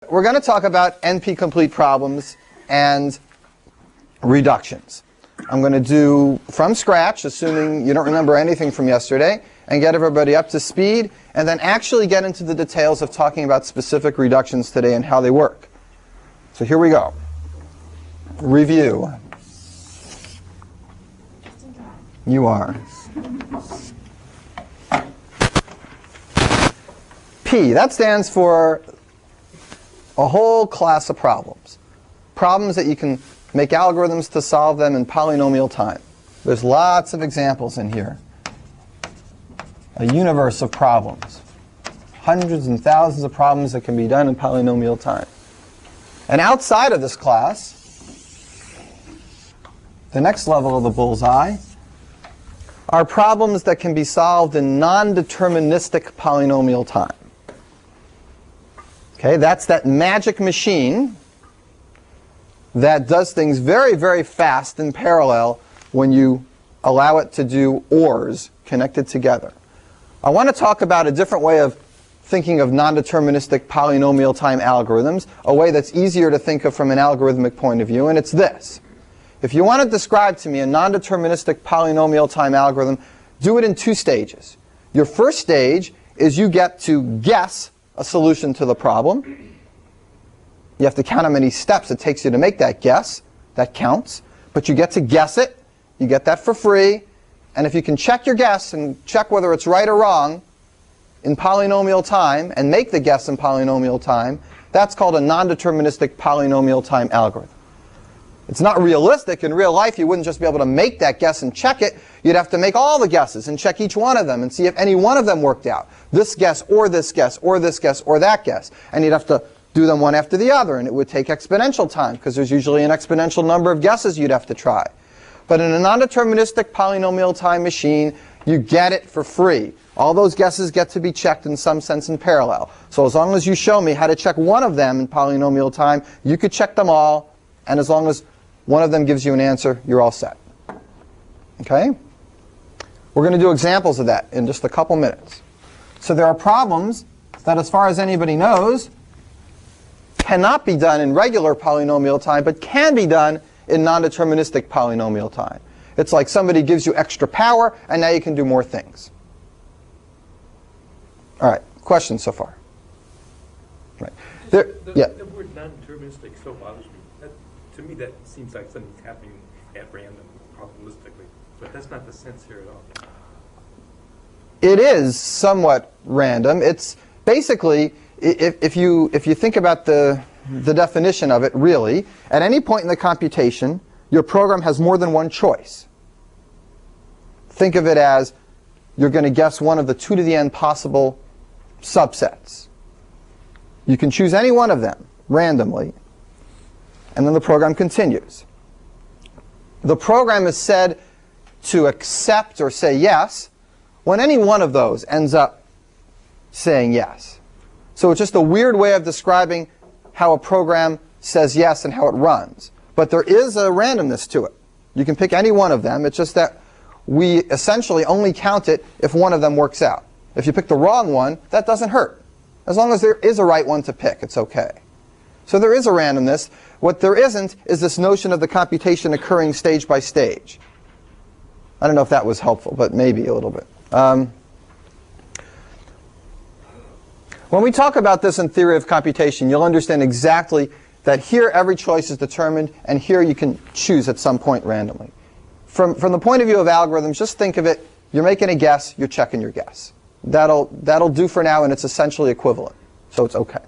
We're going to talk about NP-complete problems and reductions. I'm going to do from scratch, assuming you don't remember anything from yesterday, and get everybody up to speed, and then actually get into the details of talking about specific reductions today and how they work. So here we go. Review. You are. P, that stands for a whole class of problems. Problems that you can make algorithms to solve them in polynomial time. There's lots of examples in here. A universe of problems. Hundreds and thousands of problems that can be done in polynomial time. And outside of this class, the next level of the bullseye, are problems that can be solved in non-deterministic polynomial time. Okay, that's that magic machine that does things very, very fast in parallel when you allow it to do ORs connected together. I want to talk about a different way of thinking of non-deterministic polynomial time algorithms, a way that's easier to think of from an algorithmic point of view, and it's this. If you want to describe to me a non-deterministic polynomial time algorithm, do it in two stages. Your first stage is you get to guess a solution to the problem. You have to count how many steps it takes you to make that guess. That counts. But you get to guess it. You get that for free. And if you can check your guess and check whether it's right or wrong in polynomial time and make the guess in polynomial time, that's called a non-deterministic polynomial time algorithm. It's not realistic. In real life, you wouldn't just be able to make that guess and check it. You'd have to make all the guesses and check each one of them and see if any one of them worked out. This guess, or this guess, or this guess, or that guess. And you'd have to do them one after the other, and it would take exponential time, because there's usually an exponential number of guesses you'd have to try. But in a non-deterministic polynomial time machine, you get it for free. All those guesses get to be checked in some sense in parallel. So as long as you show me how to check one of them in polynomial time, you could check them all, and as long as one of them gives you an answer, you're all set. Okay? We're going to do examples of that in just a couple minutes. So there are problems that, as far as anybody knows, cannot be done in regular polynomial time, but can be done in non-deterministic polynomial time. It's like somebody gives you extra power, and now you can do more things. All right, questions so far? Right. The word non-deterministic so bothers me. To me, that seems like something's happening at random, probabilistically. But that's not the sense here at all. It is somewhat random. It's basically, if you think about the definition of it, really, at any point in the computation, your program has more than one choice. Think of it as you're going to guess one of the 2 to the n possible subsets. You can choose any one of them randomly, and then the program continues. The program is said to accept or say yes when any one of those ends up saying yes. So it's just a weird way of describing how a program says yes and how it runs. But there is a randomness to it. You can pick any one of them. It's just that we essentially only count it if one of them works out. If you pick the wrong one, that doesn't hurt. As long as there is a right one to pick, it's okay. So there is a randomness. What there isn't is this notion of the computation occurring stage by stage. I don't know if that was helpful, but maybe a little bit. When we talk about this in theory of computation, you'll understand exactly that here every choice is determined, and here you can choose at some point randomly. From the point of view of algorithms, just think of it, you're making a guess, you're checking your guess. That'll do for now, and it's essentially equivalent. So it's okay.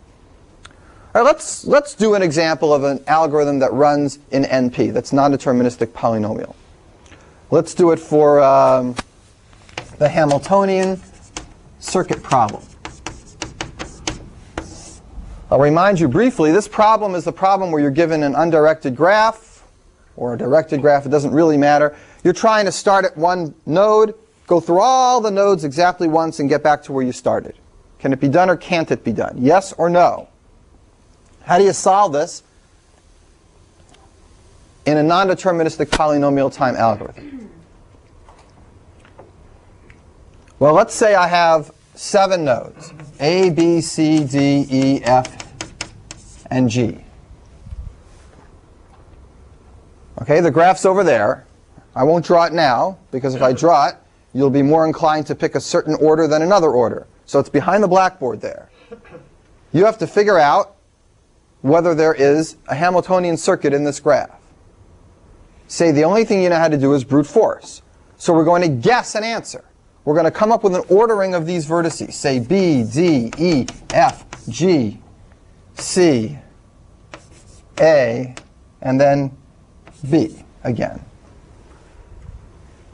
All right, let's do an example of an algorithm that runs in NP, that's non-deterministic polynomial. Let's do it for the Hamiltonian circuit problem. I'll remind you briefly, this problem is the problem where you're given an undirected graph, or a directed graph, it doesn't really matter. You're trying to start at one node, go through all the nodes exactly once, and get back to where you started. Can it be done or can't it be done? Yes or no? How do you solve this in a non-deterministic polynomial time algorithm? Well, let's say I have 7 nodes, A, B, C, D, E, F, and G. Okay, the graph's over there. I won't draw it now, because if I draw it, you'll be more inclined to pick a certain order than another order. So it's behind the blackboard there. You have to figure out whether there is a Hamiltonian circuit in this graph. Say the only thing you know how to do is brute force. So we're going to guess an answer. We're going to come up with an ordering of these vertices. Say B, D, E, F, G, C, A, and then B again.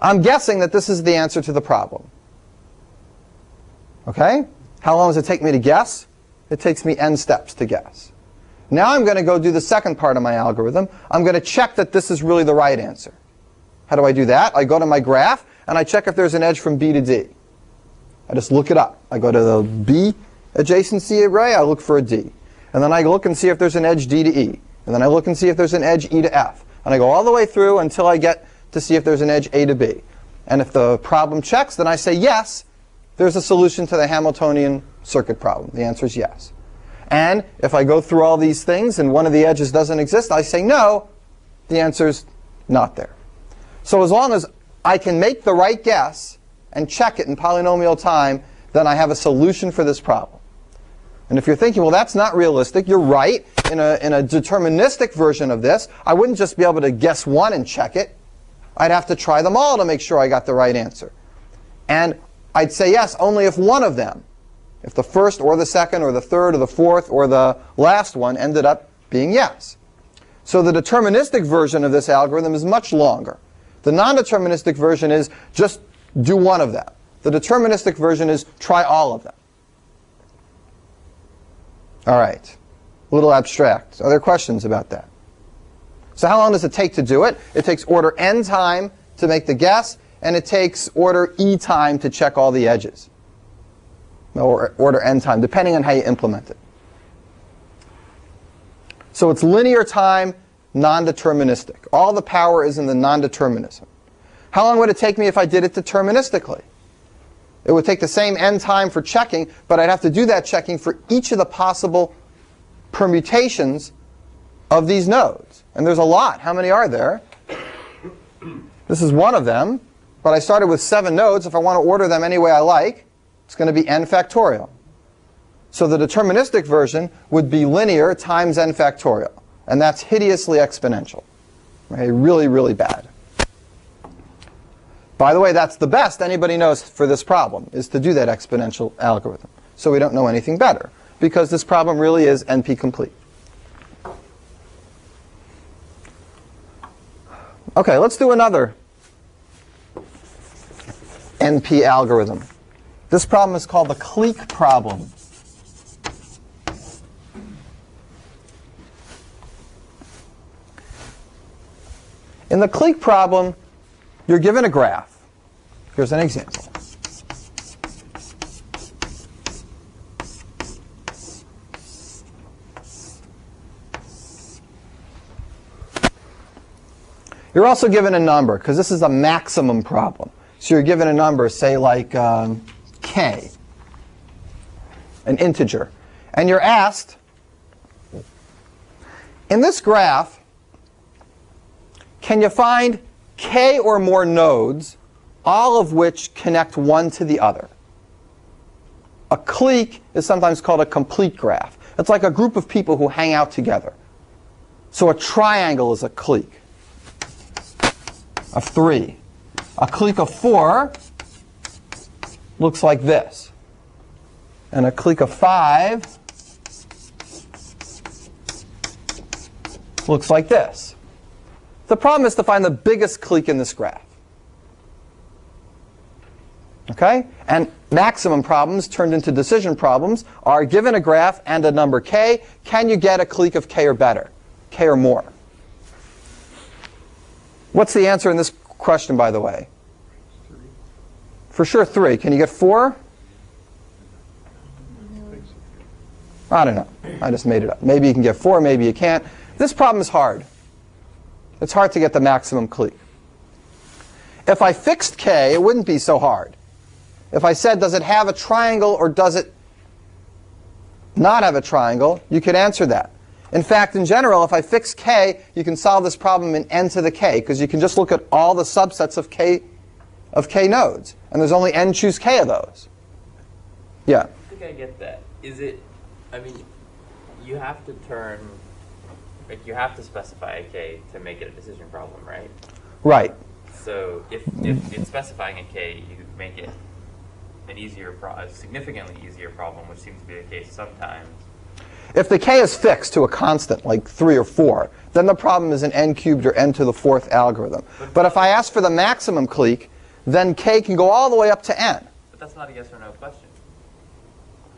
I'm guessing that this is the answer to the problem. Okay? How long does it take me to guess? It takes me n steps to guess. Now I'm going to go do the second part of my algorithm. I'm going to check that this is really the right answer. How do I do that? I go to my graph, and I check if there's an edge from B to D. I just look it up. I go to the B adjacency array, I look for a D. And then I look and see if there's an edge D to E. And then I look and see if there's an edge E to F. And I go all the way through until I get to see if there's an edge A to B. And if the problem checks, then I say yes, there's a solution to the Hamiltonian circuit problem. The answer is yes. And if I go through all these things and one of the edges doesn't exist, I say no, the answer's not there. So as long as I can make the right guess and check it in polynomial time, then I have a solution for this problem. And if you're thinking, well, that's not realistic, you're right. In a deterministic version of this, I wouldn't just be able to guess one and check it. I'd have to try them all to make sure I got the right answer. And I'd say yes only if one of them, if the first or the second or the third or the fourth or the last one ended up being yes. So the deterministic version of this algorithm is much longer. The non-deterministic version is just do one of them. The deterministic version is try all of them. All right. A little abstract. Are there questions about that? So how long does it take to do it? It takes order n time to make the guess, and it takes order e time to check all the edges. Or order n time, depending on how you implement it. So it's linear time, non-deterministic. All the power is in the non-determinism. How long would it take me if I did it deterministically? It would take the same n time for checking, but I'd have to do that checking for each of the possible permutations of these nodes. And there's a lot. How many are there? This is one of them, but I started with 7 nodes. If I want to order them any way I like, it's going to be n factorial. So the deterministic version would be linear times n factorial. And that's hideously exponential. Okay, really, really bad. By the way, that's the best anybody knows for this problem, is to do that exponential algorithm. So we don't know anything better, because this problem really is NP complete. Okay, let's do another NP algorithm. This problem is called the clique problem. In the clique problem, you're given a graph. Here's an example. You're also given a number, because this is a maximum problem. So you're given a number, say like k, an integer. And you're asked, in this graph, can you find k or more nodes, all of which connect one to the other? A clique is sometimes called a complete graph. It's like a group of people who hang out together. So a triangle is a clique of 3. A clique of 4 looks like this. And a clique of 5 looks like this. The problem is to find the biggest clique in this graph. Okay? And maximum problems turned into decision problems are given a graph and a number k. Can you get a clique of k or better? K or more? What's the answer in this question, by the way? 3. For sure 3. Can you get 4? I don't know. I just made it up. Maybe you can get 4, maybe you can't. This problem is hard. It's hard to get the maximum clique. If I fixed k, it wouldn't be so hard. If I said, does it have a triangle or does it not have a triangle, you could answer that. In fact, in general, if I fix k, you can solve this problem in n to the k, because you can just look at all the subsets of k nodes. And there's only n choose k of those. Yeah? I think I get that. Is it, I mean, you have to turn, like you have to specify a k to make it a decision problem, right? Right. So if in specifying a k, you make it an easier, a significantly easier problem, which seems to be the case sometimes. If the k is fixed to a constant, like 3 or 4, then the problem is an n cubed or n to the 4th algorithm. But if I ask for the maximum clique, then k can go all the way up to n. But that's not a yes or no question.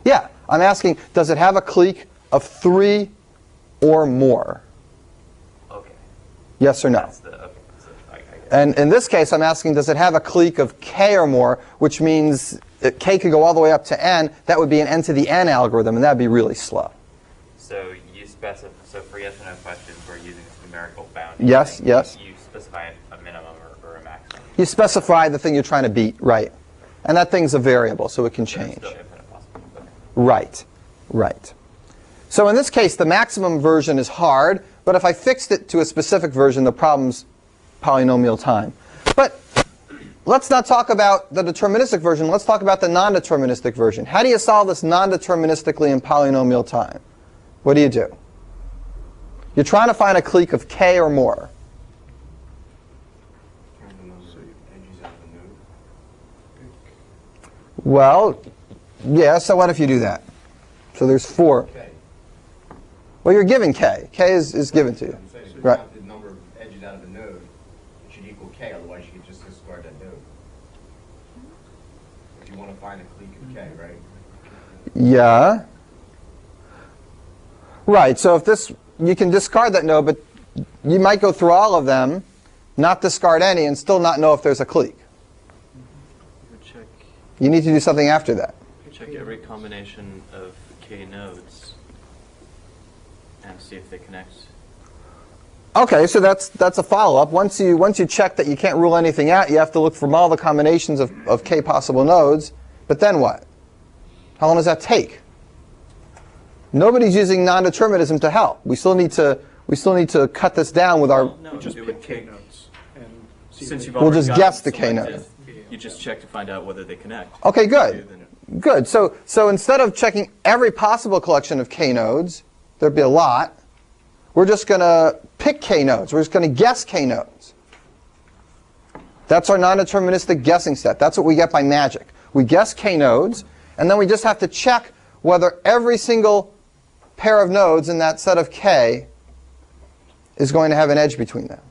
Yeah, I'm asking, does it have a clique of 3 or more? Okay. Yes or no? That's the, okay. So I get it. And in this case, I'm asking, does it have a clique of k or more, which means that k could go all the way up to n. That would be an n to the n algorithm, and that would be really slow. So you specify, so for yes or no questions, we're using this numerical boundary. Yes, thing. yes. You specify a minimum or a maximum. You specify the thing you're trying to beat, right. And that thing's a variable, so it can So there's change. still infinite possibilities. Okay. Right, right. So in this case, the maximum version is hard, but if I fixed it to a specific version, the problem's polynomial time. But let's not talk about the deterministic version. Let's talk about the non-deterministic version. How do you solve this non-deterministically in polynomial time? What do? You're trying to find a clique of k or more. Well, yeah, so what if you do that? So there's 4. K. Well, you're given k. K is given to you. I'm saying if you Right. count the number of edges out of a node, it should equal k, otherwise you could just discard that node. If you want to find a clique of k, right? Yeah. Right, so if this, you can discard that node, but you might go through all of them, not discard any, and still not know if there's a clique. You would check, You need to do something after that. check every combination of k nodes and see if they connect. Okay, so that's a follow-up. Once you check that you can't rule anything out, you have to look from all the combinations of k possible nodes. But then what? How long does that take? Nobody's using non-determinism to help. We still need to cut this down with our. No, Just it pick would k take, nodes. And see since if you've they- We'll already just got guess them the k selected, nodes. you just check to find out whether they connect. Okay, good. Then Good. So instead of checking every possible collection of k nodes, there'd be a lot. We're just going to pick k nodes. We're just going to guess k nodes. That's our non-deterministic guessing set. That's what we get by magic. We guess k nodes, and then we just have to check whether every single pair of nodes in that set of k is going to have an edge between them.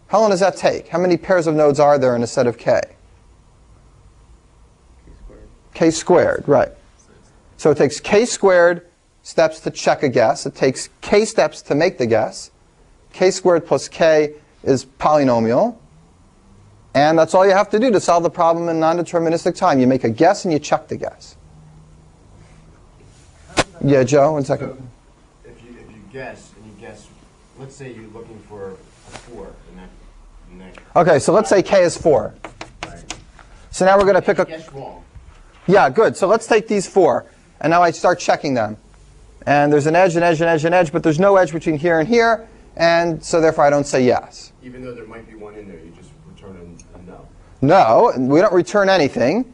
How long does that take? How many pairs of nodes are there in a set of k? K squared, right. So it takes k squared steps to check a guess. It takes k steps to make the guess. K squared plus k is polynomial. And that's all you have to do to solve the problem in non-deterministic time. You make a guess and you check the guess. Yeah, Joe, 1 second. So if you guess, and you guess, let's say you're looking for a 4 in that Okay, so let's say k is 4. right? So now we're going to pick a... Guess wrong. Yeah, good. So let's take these 4. And now I start checking them. And there's an edge, an edge, an edge, an edge, but there's no edge between here and here. And so therefore I don't say yes. Even though there might be one in there, you just return a no. No, we don't return anything.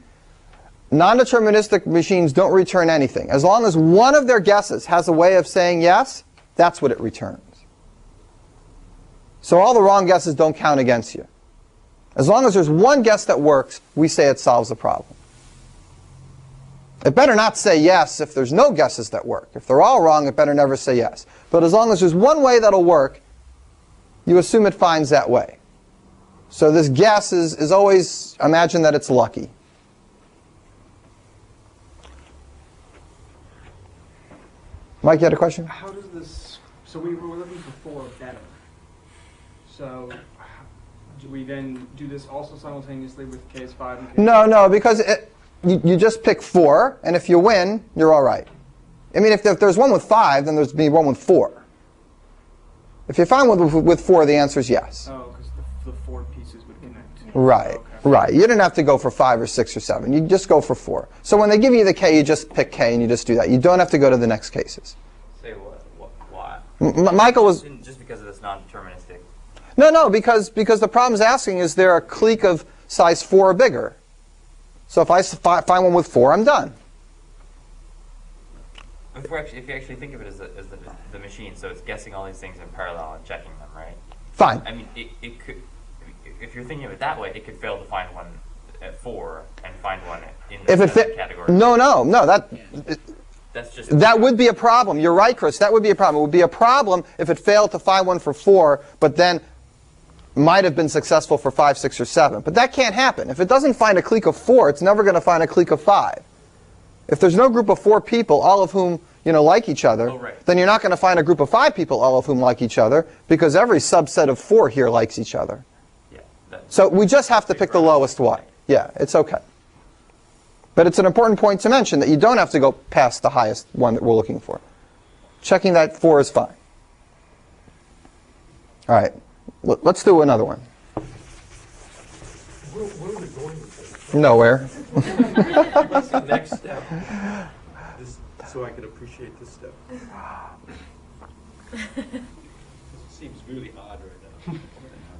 Non-deterministic machines don't return anything. As long as one of their guesses has a way of saying yes, that's what it returns. So all the wrong guesses don't count against you. As long as there's one guess that works, we say it solves the problem. It better not say yes if there's no guesses that work. If they're all wrong, it better never say yes. But as long as there's one way that'll work, you assume it finds that way. So this guess is always, imagine that it's lucky. Mike, you had a question? How does this, so we were looking for 4 better. So do we then do this also simultaneously with case 5 and case No, because you just pick 4, and if you win, you're all right. I mean, if there's one with 5, then there's be one with 4. If you find one with 4, the answer is yes. Oh, because the 4 pieces would connect. Right, Okay. right. You didn't have to go for 5 or 6 or 7. You just go for 4. So when they give you the k, you just pick k and you just do that. You don't have to go to the next cases. say why? Michael was... Just because of this non-deterministic. No, because the problem's asking, is there a clique of size 4 or bigger? So if I find one with 4, I'm done. If you actually think of it as the machine, so it's guessing all these things in parallel and checking them, right? Fine. I mean, it could, if you're thinking of it that way, it could fail to find one at 4 and find one in the category. No, that's just... That would be a problem. You're right, Chris. That would be a problem. It would be a problem if it failed to find one for 4, but then might have been successful for 5, 6, or 7. But that can't happen. If it doesn't find a clique of 4, it's never going to find a clique of 5. If there's no group of 4 people, all of whom like each other, then you're not going to find a group of 5 people, all of whom like each other, because every subset of 4 here likes each other. Yeah, so we just have to pick the lowest one. Yeah, it's okay. But it's an important point to mention that you don't have to go past the highest one that we're looking for. Checking that 4 is fine. All right, let's do another one. Where are we going with this? Nowhere. What's the next step? So I can appreciate this step. It seems really odd right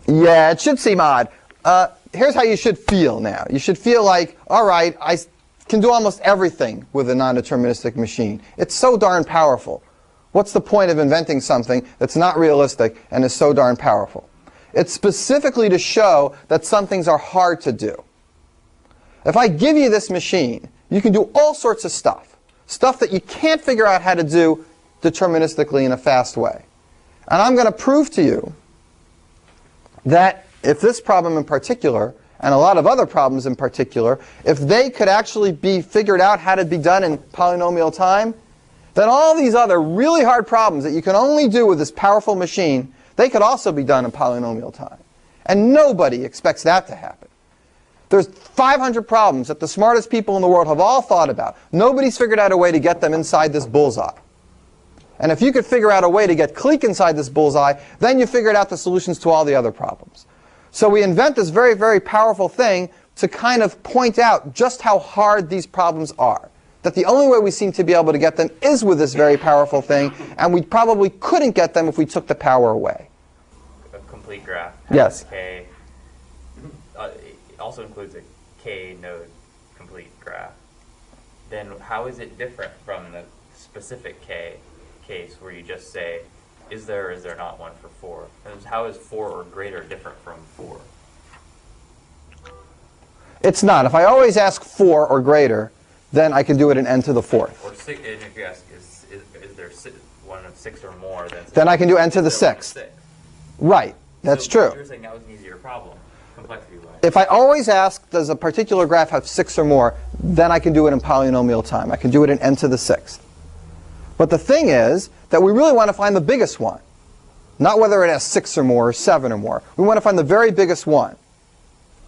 now. Yeah, it should seem odd. Here's how you should feel now. You should feel like, all right, I can do almost everything with a non-deterministic machine. It's so darn powerful. What's the point of inventing something that's not realistic and is so darn powerful? It's specifically to show that some things are hard to do. If I give you this machine, you can do all sorts of stuff. Stuff that you can't figure out how to do deterministically in a fast way. And I'm going to prove to you that if this problem in particular, and a lot of other problems in particular, if they could actually be figured out how to be done in polynomial time, then all these other really hard problems that you can only do with this powerful machine, they could also be done in polynomial time. And nobody expects that to happen. There's 500 problems that the smartest people in the world have all thought about. Nobody's figured out a way to get them inside this bullseye. And if you could figure out a way to get clique inside this bullseye, then you figured out the solutions to all the other problems. So we invent this very, very powerful thing to kind of point out just how hard these problems are. That the only way we seem to be able to get them is with this very powerful thing, and we probably couldn't get them if we took the power away. A complete graph. Yes. K. It also includes a k-node complete graph. Then how is it different from the specific k case where you just say, is there or is there not one for 4? And how is 4 or greater different from 4? It's not. If I always ask 4 or greater, then I can do it in n to the 4th. Or 6, and if you ask, is there one of 6 or more, then I can do n to the 6th. Right. That's true. You're saying that was an easier problem, complexity-wise. If I always ask, does a particular graph have 6 or more, then I can do it in polynomial time. I can do it in n to the 6th. But the thing is that we really want to find the biggest one. Not whether it has 6 or more or 7 or more. We want to find the very biggest one.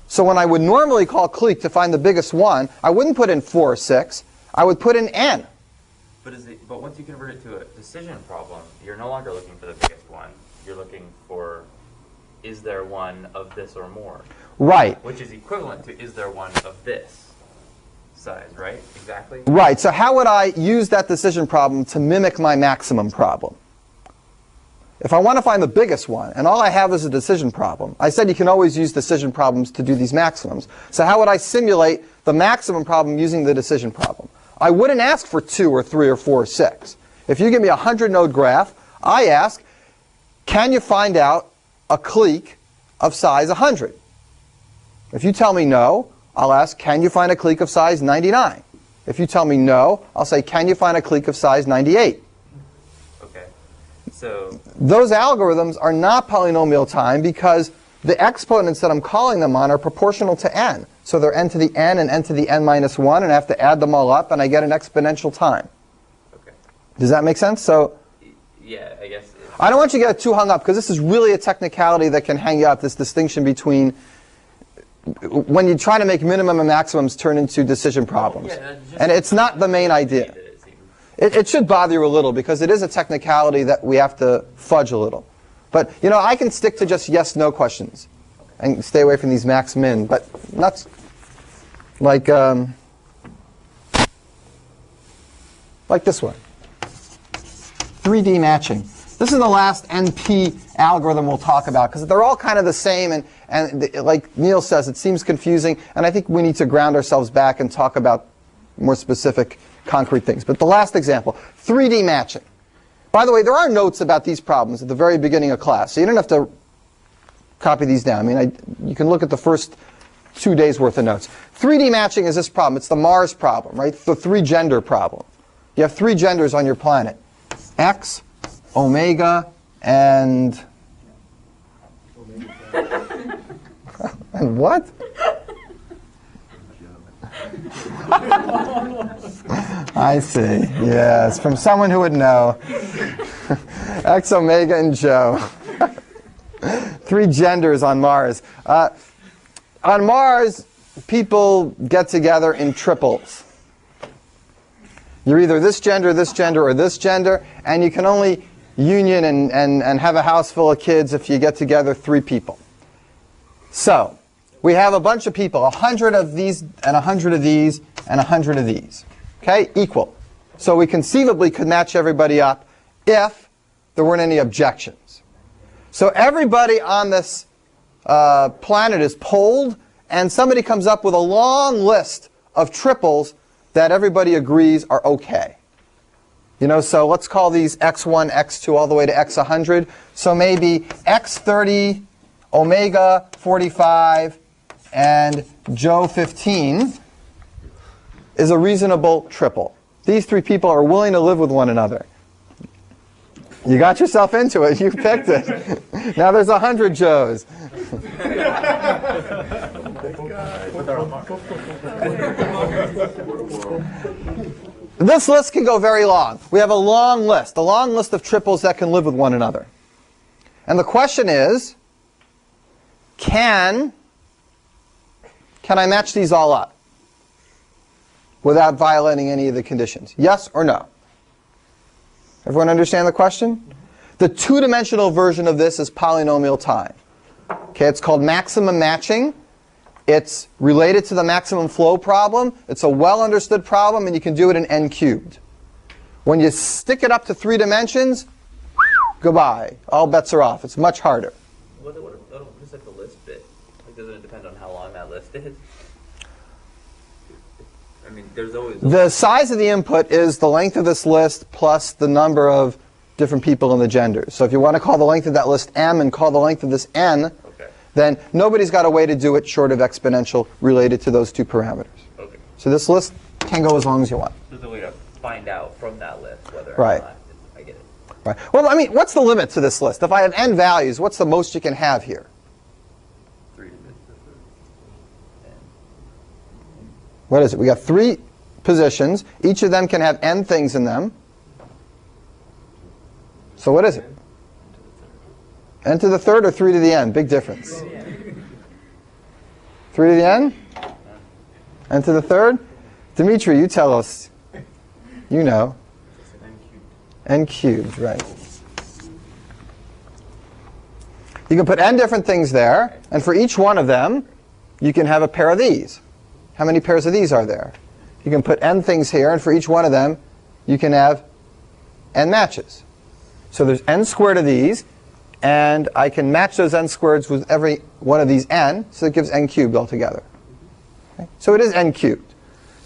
So when I would normally call clique to find the biggest one, I wouldn't put in 4 or 6. I would put in n. But once you convert it to a decision problem, you're no longer looking for the biggest one. You're looking for, is there one of this or more? Right. Which is equivalent to, is there one of this size, right? Exactly? Right. So how would I use that decision problem to mimic my maximum problem? If I want to find the biggest one, and all I have is a decision problem, I said you can always use decision problems to do these maximums. So how would I simulate the maximum problem using the decision problem? I wouldn't ask for 2 or 3 or 4 or 6. If you give me a 100-node graph, I ask, can you find out a clique of size 100? If you tell me no, I'll ask, can you find a clique of size 99? If you tell me no, I'll say, can you find a clique of size 98? Okay. So those algorithms are not polynomial time because the exponents that I'm calling them on are proportional to n. So they're n to the n and n to the n minus 1, and I have to add them all up, and I get an exponential time. Okay. Does that make sense? So yeah, I guess. I don't want you to get too hung up, because this is really a technicality that can hang you up, this distinction between when you try to make minimum and maximums turn into decision problems. And it's not the main idea. It should bother you a little, because it is a technicality that we have to fudge a little. But, you know, I can stick to just yes-no questions and stay away from these max-min, but not like this one. 3D matching. This is the last NP algorithm we'll talk about, because they're all kind of the same, and like Neil says, it seems confusing, and I think we need to ground ourselves back and talk about more specific, concrete things. But the last example, 3D matching. By the way, there are notes about these problems at the very beginning of class, so you don't have to copy these down. I mean, you can look at the first 2 days' worth of notes. 3D matching is this problem. It's the Mars problem, right? The 3-gender problem. You have 3 genders on your planet. X, omega, and... and what? I see. Yes, from someone who would know. X, omega, and Joe. 3 genders on Mars. On Mars, people get together in triples. You're either this gender, or this gender, and you can only union and have a house full of kids if you get together 3 people. So, we have a bunch of people, 100 of these, and 100 of these, and 100 of these. Okay, equal. So we conceivably could match everybody up if there weren't any objections. So everybody on this planet is polled, and somebody comes up with a long list of triples that everybody agrees are okay. You know, so let's call these x1, x2, all the way to x100. So maybe x30, omega 45, and Joe 15 is a reasonable triple. These 3 people are willing to live with one another. You got yourself into it. You picked it. Now there's 100 Joes. This list can go very long. We have a long list of triples that can live with one another. And the question is, can I match these all up without violating any of the conditions? Yes or no? Everyone understand the question? The 2-dimensional version of this is polynomial time. Okay, it's called maximum matching. It's related to the maximum flow problem. It's a well-understood problem, and you can do it in n cubed. When you stick it up to 3 dimensions, goodbye. All bets are off. It's much harder. What is like the list bit? Like, doesn't it depend on how long that list is? I mean, there's always... The size of the input is the length of this list plus the number of different people in the genders. So if you want to call the length of that list m and call the length of this n, okay, then nobody's got a way to do it short of exponential related to those 2 parameters. Okay. So this list can go as long as you want. There's a way to find out from that list whether Right. or not I get it. Right. Well, I mean, what's the limit to this list? If I have n values, what's the most you can have here? 3 to What is it? We got 3 positions. Each of them can have n things in them. So what is it? N to the 3rd or 3 to the n? Big difference. 3 to the n? N to the 3rd? Dimitri, you tell us. You know. N cubed, right. You can put n different things there, and for each one of them, you can have a pair of these. How many pairs of these are there? You can put n things here, and for each one of them, you can have n matches. So there's n squared of these, and I can match those n squareds with every one of these n, so it gives n cubed altogether. Okay? So it is n cubed.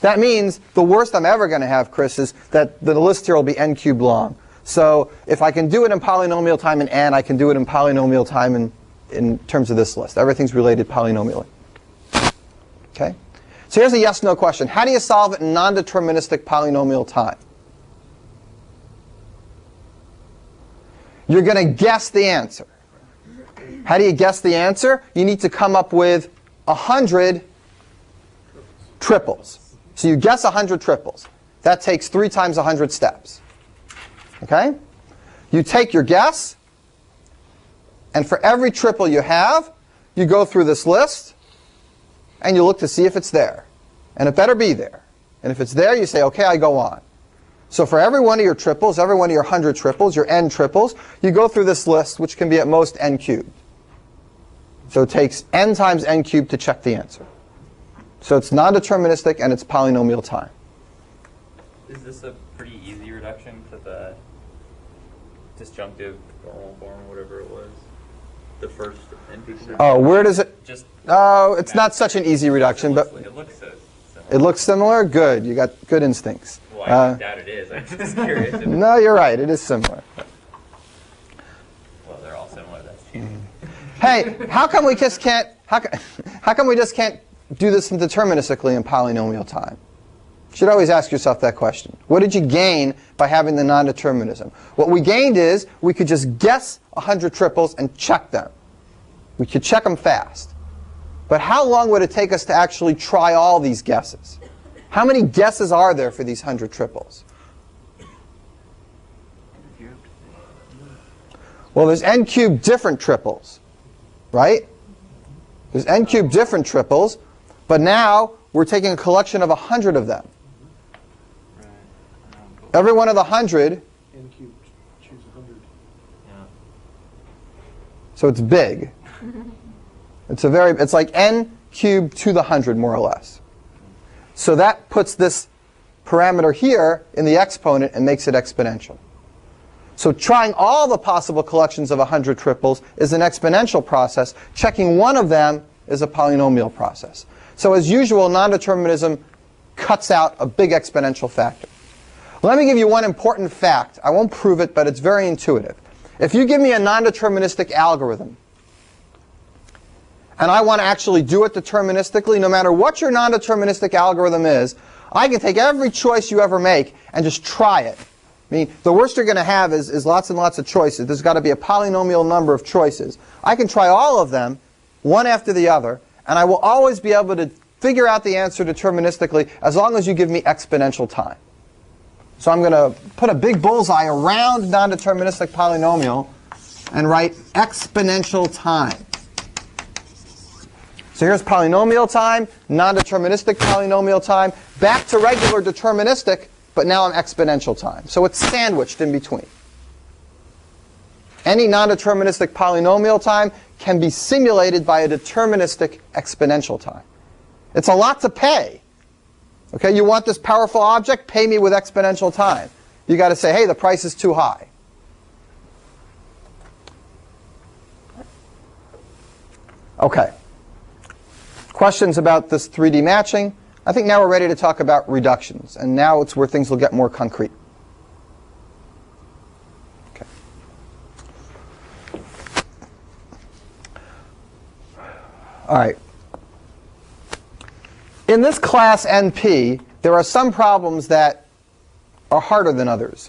That means the worst I'm ever going to have, Chris, is that the list here will be n cubed long. So if I can do it in polynomial time in n, I can do it in polynomial time in terms of this list. Everything's related polynomially. Okay? So here's a yes-no question. How do you solve it in non-deterministic polynomial time? You're going to guess the answer. How do you guess the answer? You need to come up with 100 triples. So you guess 100 triples. That takes 3 times 100 steps. Okay? You take your guess, and for every triple you have, you go through this list, and you look to see if it's there. And it better be there. And if it's there, you say, okay, I go on. So for every one of your triples, every one of your 100 triples, your n triples, you go through this list, which can be at most n cubed. So it takes n times n cubed to check the answer. So it's non-deterministic, and it's polynomial time. Is this a pretty easy reduction to disjunctive normal form, whatever it was. The first NP. Oh, where does it? Just Oh, it's not such an easy reduction, but it looks so similar. it looks similar. Good, you got good instincts. Well, I doubt it is. I'm just curious. If No, you're right. It is similar. well, they're all similar. That's cheating. Hey, how come we just can't? How come we just can't do this deterministically in polynomial time? You should always ask yourself that question. What did you gain by having the non-determinism? What we gained is we could just guess 100 triples and check them. We could check them fast. But how long would it take us to actually try all these guesses? How many guesses are there for these 100 triples? Well, there's n cubed different triples, right? There's n cubed different triples, but now we're taking a collection of 100 of them. Every one of the 100, N cubed, choose 100. Yeah. so it's big. It's like n cubed to the 100, more or less. So that puts this parameter here in the exponent and makes it exponential. So trying all the possible collections of 100 triples is an exponential process. Checking one of them is a polynomial process. So as usual, non-determinism cuts out a big exponential factor. Let me give you one important fact. I won't prove it, but it's very intuitive. If you give me a non-deterministic algorithm, and I want to actually do it deterministically, no matter what your non-deterministic algorithm is, I can take every choice you ever make and just try it. I mean, the worst you're going to have is lots and lots of choices. There's got to be a polynomial number of choices. I can try all of them, one after the other, and I will always be able to figure out the answer deterministically as long as you give me exponential time. So I'm going to put a big bullseye around non-deterministic polynomial and write exponential time. So here's polynomial time, non-deterministic polynomial time, back to regular deterministic, but now I'm exponential time. So it's sandwiched in between. Any non-deterministic polynomial time can be simulated by a deterministic exponential time. It's a lot to pay. Okay, you want this powerful object? Pay me with exponential time. You got to say, hey, the price is too high. Okay. Questions about this 3D matching? I think now we're ready to talk about reductions. And now it's where things will get more concrete. Okay. All right. In this class NP, there are some problems that are harder than others,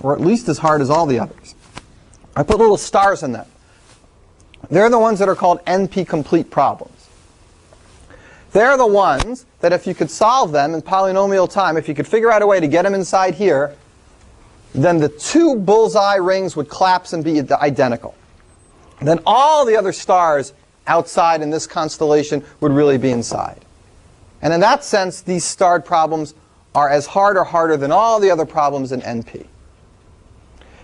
or at least as hard as all the others. I put little stars in them. They're the ones that are called NP complete problems. They're the ones that if you could solve them in polynomial time, if you could figure out a way to get them inside here, then the two bullseye rings would collapse and be identical. Then all the other stars outside in this constellation would really be inside. And in that sense, these starred problems are as hard or harder than all the other problems in NP.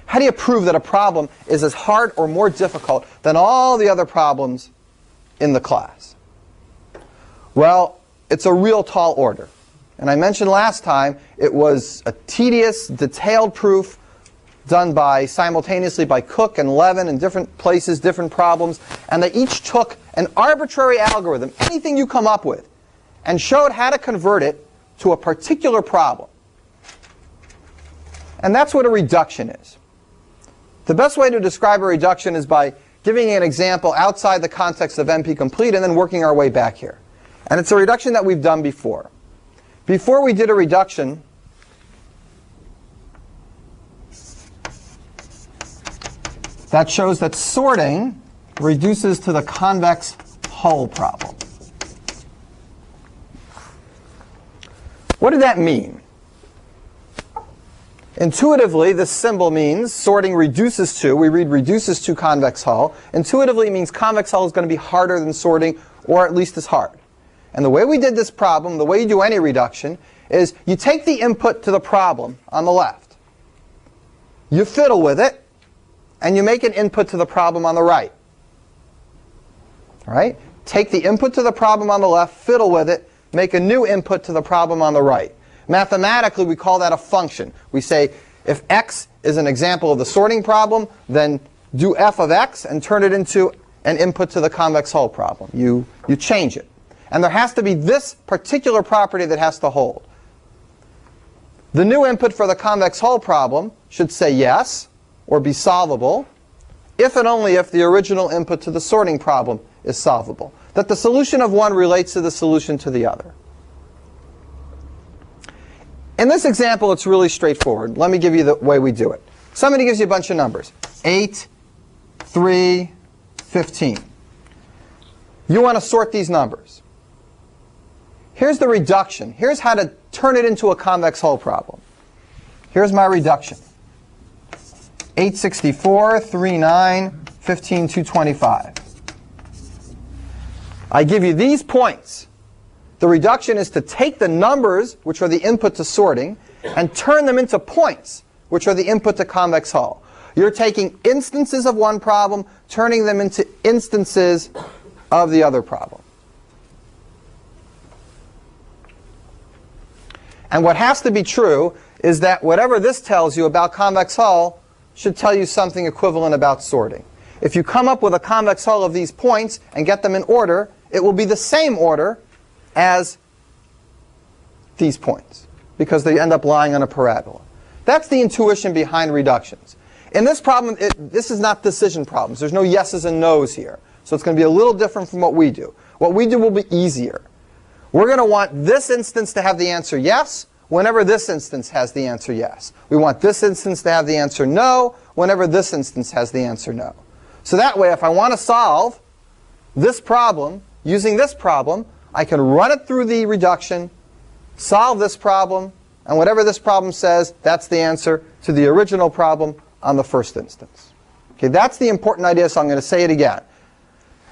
How do you prove that a problem is as hard or more difficult than all the other problems in the class? Well, it's a real tall order. And I mentioned last time it was a tedious, detailed proof done simultaneously by Cook and Levin in different places, different problems. And they each took an arbitrary algorithm, anything you come up with, and showed how to convert it to a particular problem. And that's what a reduction is. The best way to describe a reduction is by giving an example outside the context of NP complete and then working our way back here. And it's a reduction that we've done before. Before we did a reduction, that shows that sorting reduces to the convex hull problem. What did that mean? Intuitively, this symbol means sorting reduces to. We read reduces to convex hull. Intuitively, it means convex hull is going to be harder than sorting, or at least as hard. And the way we did this problem, the way you do any reduction, is you take the input to the problem on the left. You fiddle with it, and you make an input to the problem on the right. All right? Take the input to the problem on the left, fiddle with it, make a new input to the problem on the right. Mathematically, we call that a function. We say If x is an example of the sorting problem, then do f of x and turn it into an input to the convex hull problem. You change it. And there has to be this particular property that has to hold. The new input for the convex hull problem should say yes, or be solvable, if and only if the original input to the sorting problem is solvable. That the solution of one relates to the solution to the other. In this example, it's really straightforward. Let me give you the way we do it. Somebody gives you a bunch of numbers. 8, 3, 15. You want to sort these numbers. Here's the reduction. Here's how to turn it into a convex hull problem. Here's my reduction. 864, 39, 15, 225. I give you these points. The reduction is to take the numbers, which are the input to sorting, and turn them into points, which are the input to convex hull. You're taking instances of one problem, turning them into instances of the other problem. And what has to be true is that whatever this tells you about convex hull should tell you something equivalent about sorting. If you come up with a convex hull of these points and get them in order, it will be the same order as these points, because they end up lying on a parabola. That's the intuition behind reductions. In this problem, this is not decision problems. There's no yeses and nos here. So it's going to be a little different from what we do. What we do will be easier. We're going to want this instance to have the answer yes whenever this instance has the answer yes. We want this instance to have the answer no whenever this instance has the answer no. So that way, if I want to solve this problem using this problem, I can run it through the reduction, solve this problem, and whatever this problem says, that's the answer to the original problem on the first instance. Okay, that's the important idea, so I'm going to say it again.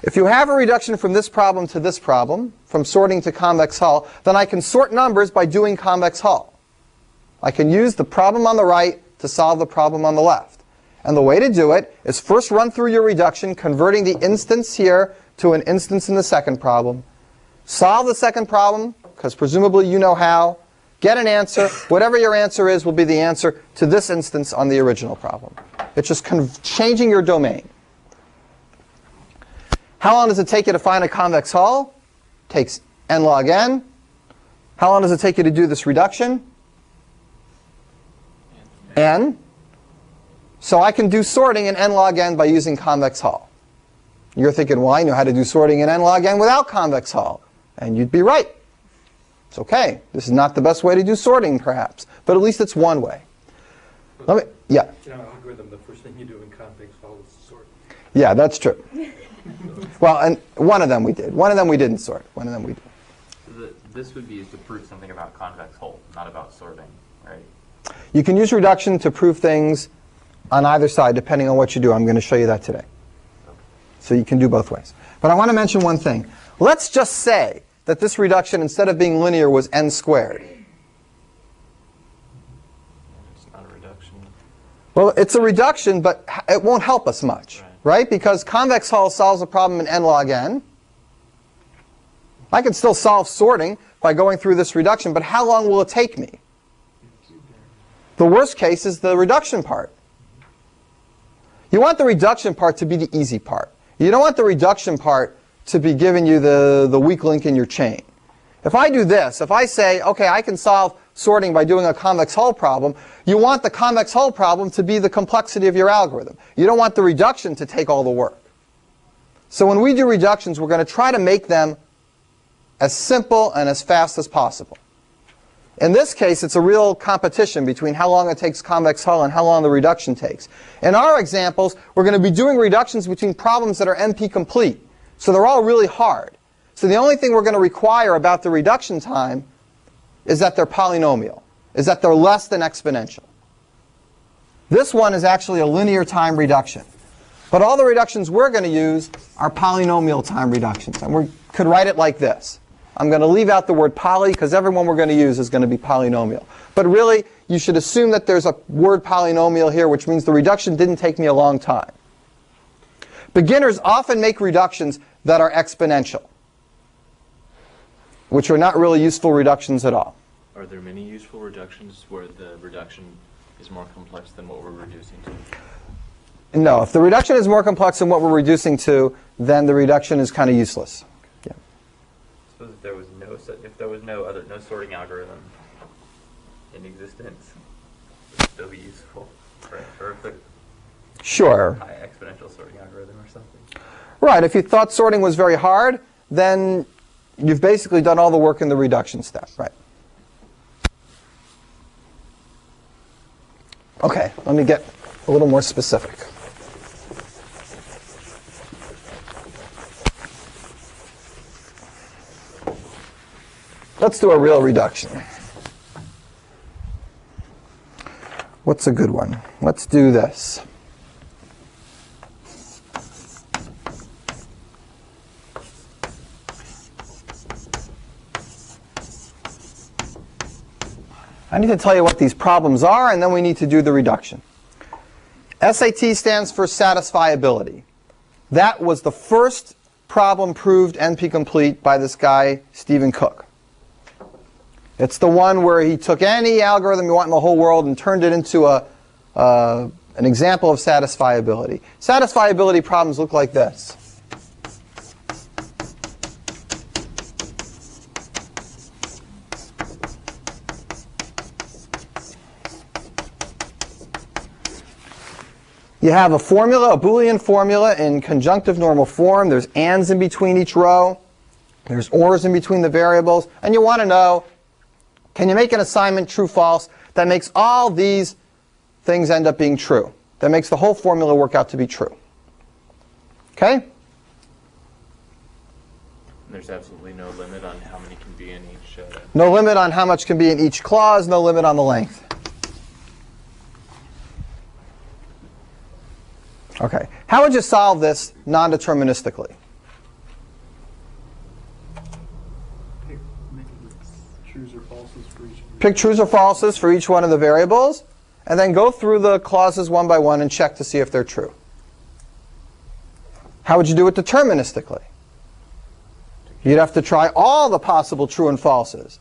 If you have a reduction from this problem to this problem, from sorting to convex hull, then I can sort numbers by doing convex hull. I can use the problem on the right to solve the problem on the left. And the way to do it is first run through your reduction, converting the instance here to an instance in the second problem. Solve the second problem, because presumably you know how. Get an answer. Whatever your answer is will be the answer to this instance on the original problem. It's just changing your domain. How long does it take you to find a convex hull? Takes n log n. How long does it take you to do this reduction? N. So I can do sorting in n log n by using convex hull. You're thinking, well, I know how to do sorting in n log n without convex hull. And you'd be right. It's okay. This is not the best way to do sorting, perhaps. But at least it's one way. Yeah. In our algorithm, the first thing you do in convex hull is sort. Yeah, that's true. Well, and one of them we did. One of them we didn't sort. One of them we did. So this would be used to prove something about convex hull, not about sorting, right? You can use reduction to prove things on either side, depending on what you do. I'm going to show you that today. So you can do both ways. But I want to mention one thing. Let's just say that this reduction, instead of being linear, was n squared. It's not a reduction. Well, it's a reduction, but it won't help us much, right? Because convex hull solves a problem in n log n. I can still solve sorting by going through this reduction, but how long will it take me? The worst case is the reduction part. You want the reduction part to be the easy part. You don't want the reduction part to be giving you the weak link in your chain. If I do this, if I say, okay, I can solve sorting by doing a convex hull problem, you want the convex hull problem to be the complexity of your algorithm. You don't want the reduction to take all the work. So when we do reductions, we're going to try to make them as simple and as fast as possible. In this case, it's a real competition between how long it takes convex hull and how long the reduction takes. In our examples, we're going to be doing reductions between problems that are NP complete. So they're all really hard. So the only thing we're going to require about the reduction time is that they're polynomial, is that they're less than exponential. This one is actually a linear time reduction. But all the reductions we're going to use are polynomial time reductions. And we could write it like this. I'm going to leave out the word poly because every one we're going to use is going to be polynomial. But really, you should assume that there's a word polynomial here, which means the reduction didn't take me a long time. Beginners often make reductions that are exponential, which are not really useful reductions at all. Are there many useful reductions where the reduction is more complex than what we're reducing to? No, if the reduction is more complex than what we're reducing to, then the reduction is kind of useless. Yeah. Suppose if there was no sorting algorithm in existence, it would still be useful, right? Or if the Sure. high exponential sorting algorithm or something. Right, if you thought sorting was very hard, then you've basically done all the work in the reduction step, right? Okay, let me get a little more specific. Let's do a real reduction. What's a good one? Let's do this. I need to tell you what these problems are, and then we need to do the reduction. SAT stands for satisfiability. That was the first problem proved NP-complete by this guy, Stephen Cook. It's the one where he took any algorithm you want in the whole world and turned it into an example of satisfiability. Satisfiability problems look like this. You have a formula, a Boolean formula in conjunctive normal form. There's ands in between each row. There's ors in between the variables. And you want to know, can you make an assignment true, false that makes all these things end up being true? That makes the whole formula work out to be true. Okay? There's absolutely no limit on how many can be in each. No limit on how much can be in each clause. No limit on the length. Okay. How would you solve this non-deterministically? Pick trues or falses for each one of the variables, and then go through the clauses one by one and check to see if they're true. How would you do it deterministically? You'd have to try all the possible true and falses,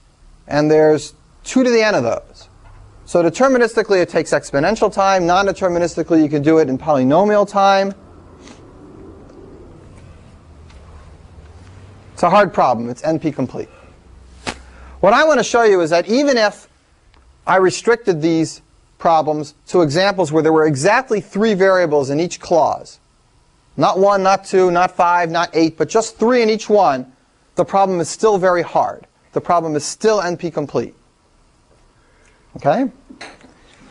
and there's 2 to the n of those. So deterministically, it takes exponential time. Non-deterministically, you can do it in polynomial time. It's a hard problem. It's NP-complete. What I want to show you is that even if I restricted these problems to examples where there were exactly 3 variables in each clause, not 1, not 2, not 5, not 8, but just 3 in each one, the problem is still very hard. The problem is still NP-complete. Okay?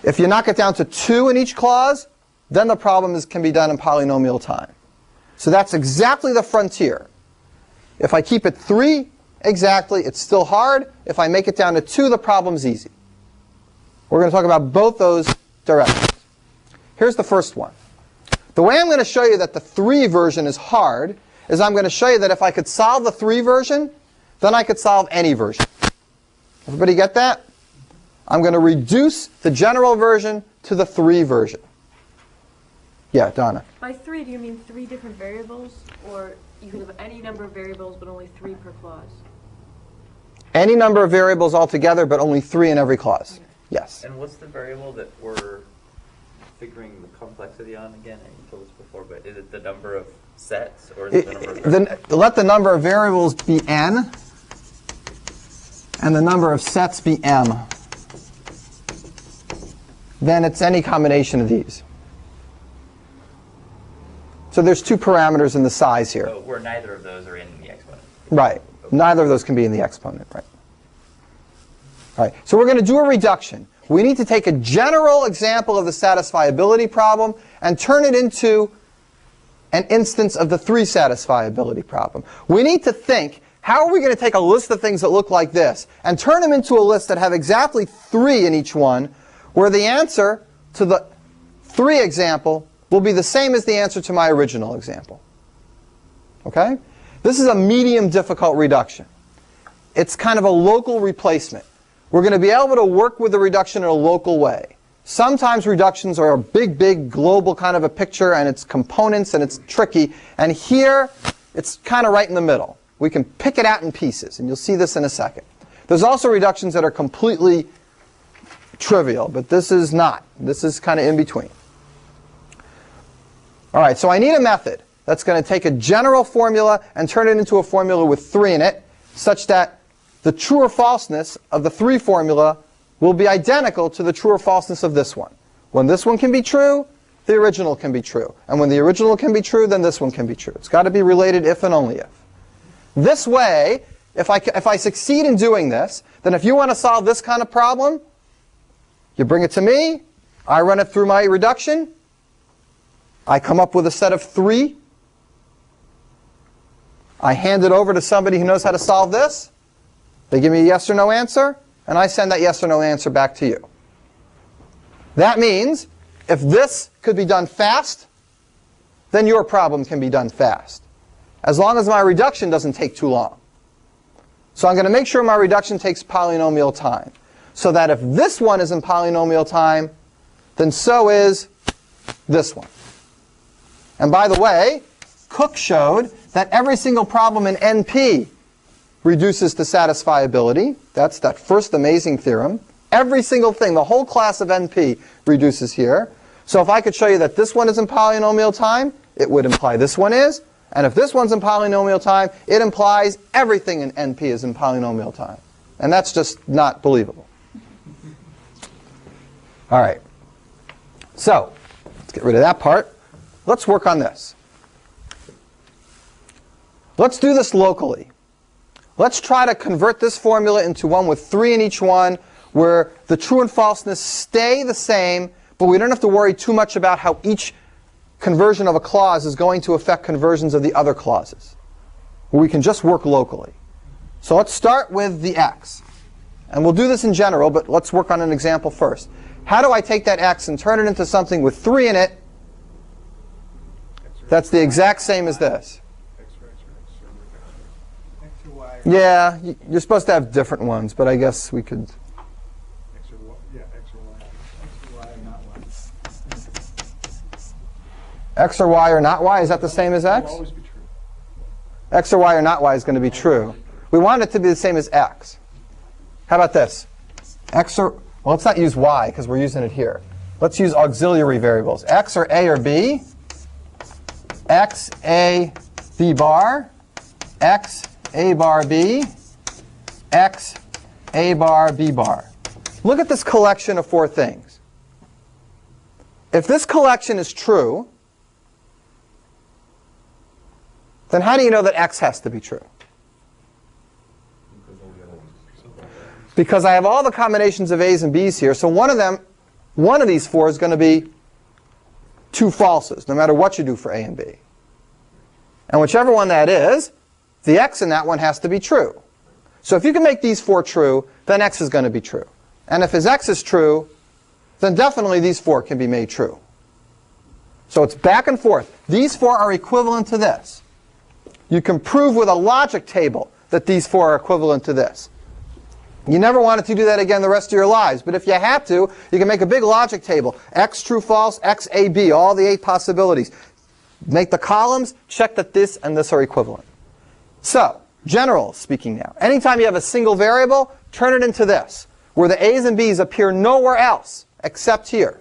If you knock it down to 2 in each clause, then the problem can be done in polynomial time. So that's exactly the frontier. If I keep it 3 exactly, it's still hard. If I make it down to 2, the problem's easy. We're going to talk about both those directions. Here's the first one. The way I'm going to show you that the 3 version is hard is I'm going to show you that if I could solve the 3 version, then I could solve any version. Everybody get that? I'm going to reduce the general version to the 3 version. Yeah, Donna. By 3, do you mean 3 different variables? Or you could have any number of variables, but only 3 per clause? Any number of variables altogether, but only 3 in every clause. Okay. Yes. And what's the variable that we're figuring the complexity on again? You told us before, but is it the number of sets, or is it the number of variables? Let the number of variables be n, and the number of sets be m. Then it's any combination of these. So there's 2 parameters in the size here. So where neither of those are in the exponent. Right. Neither of those can be in the exponent. Right. All right. So we're going to do a reduction. We need to take a general example of the satisfiability problem and turn it into an instance of the 3 satisfiability problem. We need to think, how are we going to take a list of things that look like this and turn them into a list that have exactly 3 in each one, where the answer to the 3 example will be the same as the answer to my original example. Okay? This is a medium difficult reduction. It's kind of a local replacement. We're going to be able to work with the reduction in a local way. Sometimes reductions are a big, big global kind of a picture, and it's components, and it's tricky. And here, it's kind of right in the middle. We can pick it out in pieces, and you'll see this in a second. There's also reductions that are completely trivial, but this is not. This is kind of in between. All right, so I need a method that's going to take a general formula and turn it into a formula with 3 in it, such that the true or falseness of the 3 formula will be identical to the true or falseness of this one. When this one can be true, the original can be true. And when the original can be true, then this one can be true. It's got to be related if and only if. This way, if I succeed in doing this, then if you want to solve this kind of problem, you bring it to me, I run it through my reduction, I come up with a set of 3, I hand it over to somebody who knows how to solve this, they give me a yes or no answer, and I send that yes or no answer back to you. That means if this could be done fast, then your problem can be done fast, as long as my reduction doesn't take too long. So I'm going to make sure my reduction takes polynomial time, so that if this one is in polynomial time, then so is this one. And by the way, Cook showed that every single problem in NP reduces to satisfiability. That's that first amazing theorem. Every single thing, the whole class of NP reduces here. So if I could show you that this one is in polynomial time, it would imply this one is. And if this one's in polynomial time, it implies everything in NP is in polynomial time. And that's just not believable. All right. So let's get rid of that part. Let's work on this. Let's do this locally. Let's try to convert this formula into one with 3 in each one, where the true and falseness stay the same, but we don't have to worry too much about how each conversion of a clause is going to affect conversions of the other clauses. We can just work locally. So let's start with the x. And we'll do this in general, but let's work on an example first. How do I take that x and turn it into something with 3 in it that's the exact same as this? Yeah, you're supposed to have different ones, but I guess we could. X or y or not y, is that the same as x? X or y or not y is going to be true. We want it to be the same as x. How about this? X or, well, let's not use y because we're using it here. Let's use auxiliary variables. X or a or b. X, a, b bar. X, a bar b. X, a bar b bar. Look at this collection of 4 things. If this collection is true, then how do you know that x has to be true? Because I have all the combinations of a's and b's here, so one of these 4 is going to be 2 falses, no matter what you do for a and b. And whichever one that is, the x in that one has to be true. So if you can make these 4 true, then x is going to be true. And if his x is true, then definitely these 4 can be made true. So it's back and forth. These 4 are equivalent to this. You can prove with a logic table that these 4 are equivalent to this. You never wanted to do that again the rest of your lives, but if you had to, you can make a big logic table. X, true, false, X, A, B, all the 8 possibilities. Make the columns, check that this and this are equivalent. So, general speaking now, anytime you have a single variable, turn it into this, where the A's and B's appear nowhere else except here.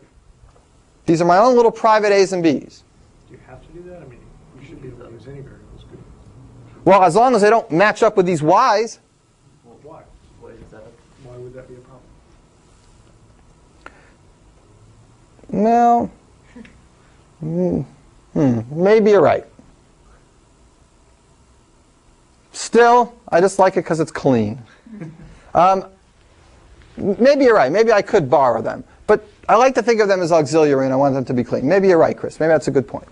These are my own little private A's and B's. Do you have to do that? I mean, you should be able to use any variables. Well, as long as they don't match up with these Y's. Well, why? Why would that be a problem? No. Maybe you're right. Still, I just like it because it's clean. Maybe you're right. Maybe I could borrow them. But I like to think of them as auxiliary, and I want them to be clean. Maybe you're right, Chris. Maybe that's a good point.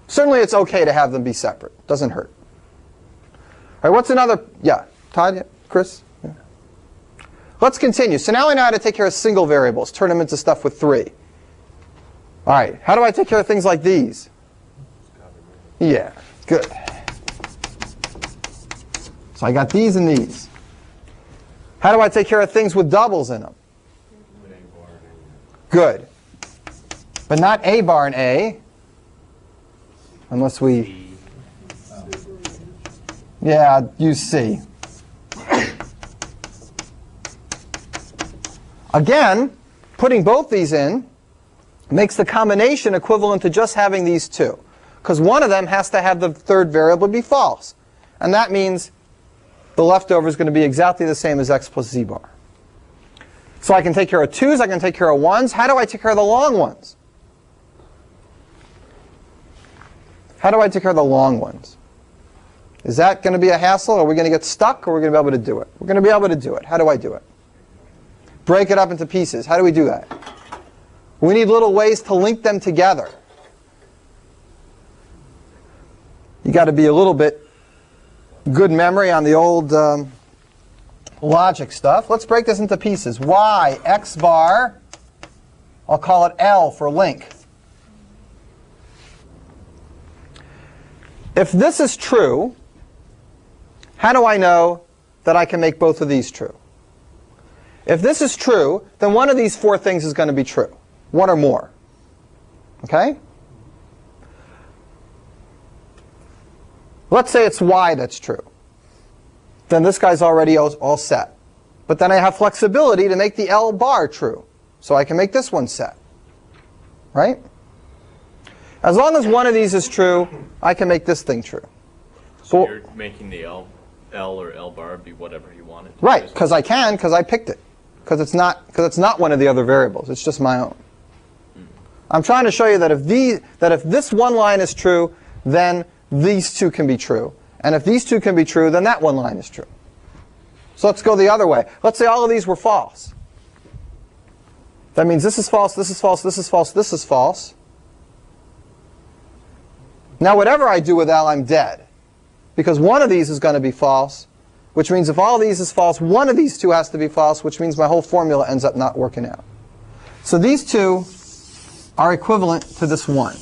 Certainly, it's OK to have them be separate. Doesn't hurt. All right, what's another? Yeah, Todd? Yeah. Chris? Yeah. Let's continue. So now I know how to take care of single variables, turn them into stuff with 3. All right, how do I take care of things like these? Yeah, good. So I got these and these. How do I take care of things with doubles in them? Good. But not A bar and A, unless we... Yeah, use C. Again, putting both these in makes the combination equivalent to just having these two, because one of them has to have the third variable be false. And that means the leftover is going to be exactly the same as x plus z bar. So I can take care of 2's, I can take care of 1's. How do I take care of the long ones? How do I take care of the long ones? Is that going to be a hassle? Are we going to get stuck, or are we going to be able to do it? We're going to be able to do it. How do I do it? Break it up into pieces. How do we do that? We need little ways to link them together. You got to be a little bit good memory on the old logic stuff. Let's break this into pieces. Y, x bar, I'll call it L for link. If this is true, how do I know that I can make both of these true? If this is true, then one of these four things is going to be true. One or more. Okay? Let's say it's y that's true. Then this guy's already all set. But then I have flexibility to make the L bar true. So I can make this one set. Right? As long as one of these is true, I can make this thing true. So you're making the L or L bar be whatever you want it to be. Right, because I can, because I picked it. Because it's not one of the other variables. It's just my own. I'm trying to show you that if this one line is true, then these two can be true. And if these two can be true, then that one line is true. So let's go the other way. Let's say all of these were false. That means this is false, this is false, this is false, this is false. Now whatever I do with L, I'm dead. Because one of these is going to be false, which means if all of these is false, one of these two has to be false, which means my whole formula ends up not working out. So these two are equivalent to this one.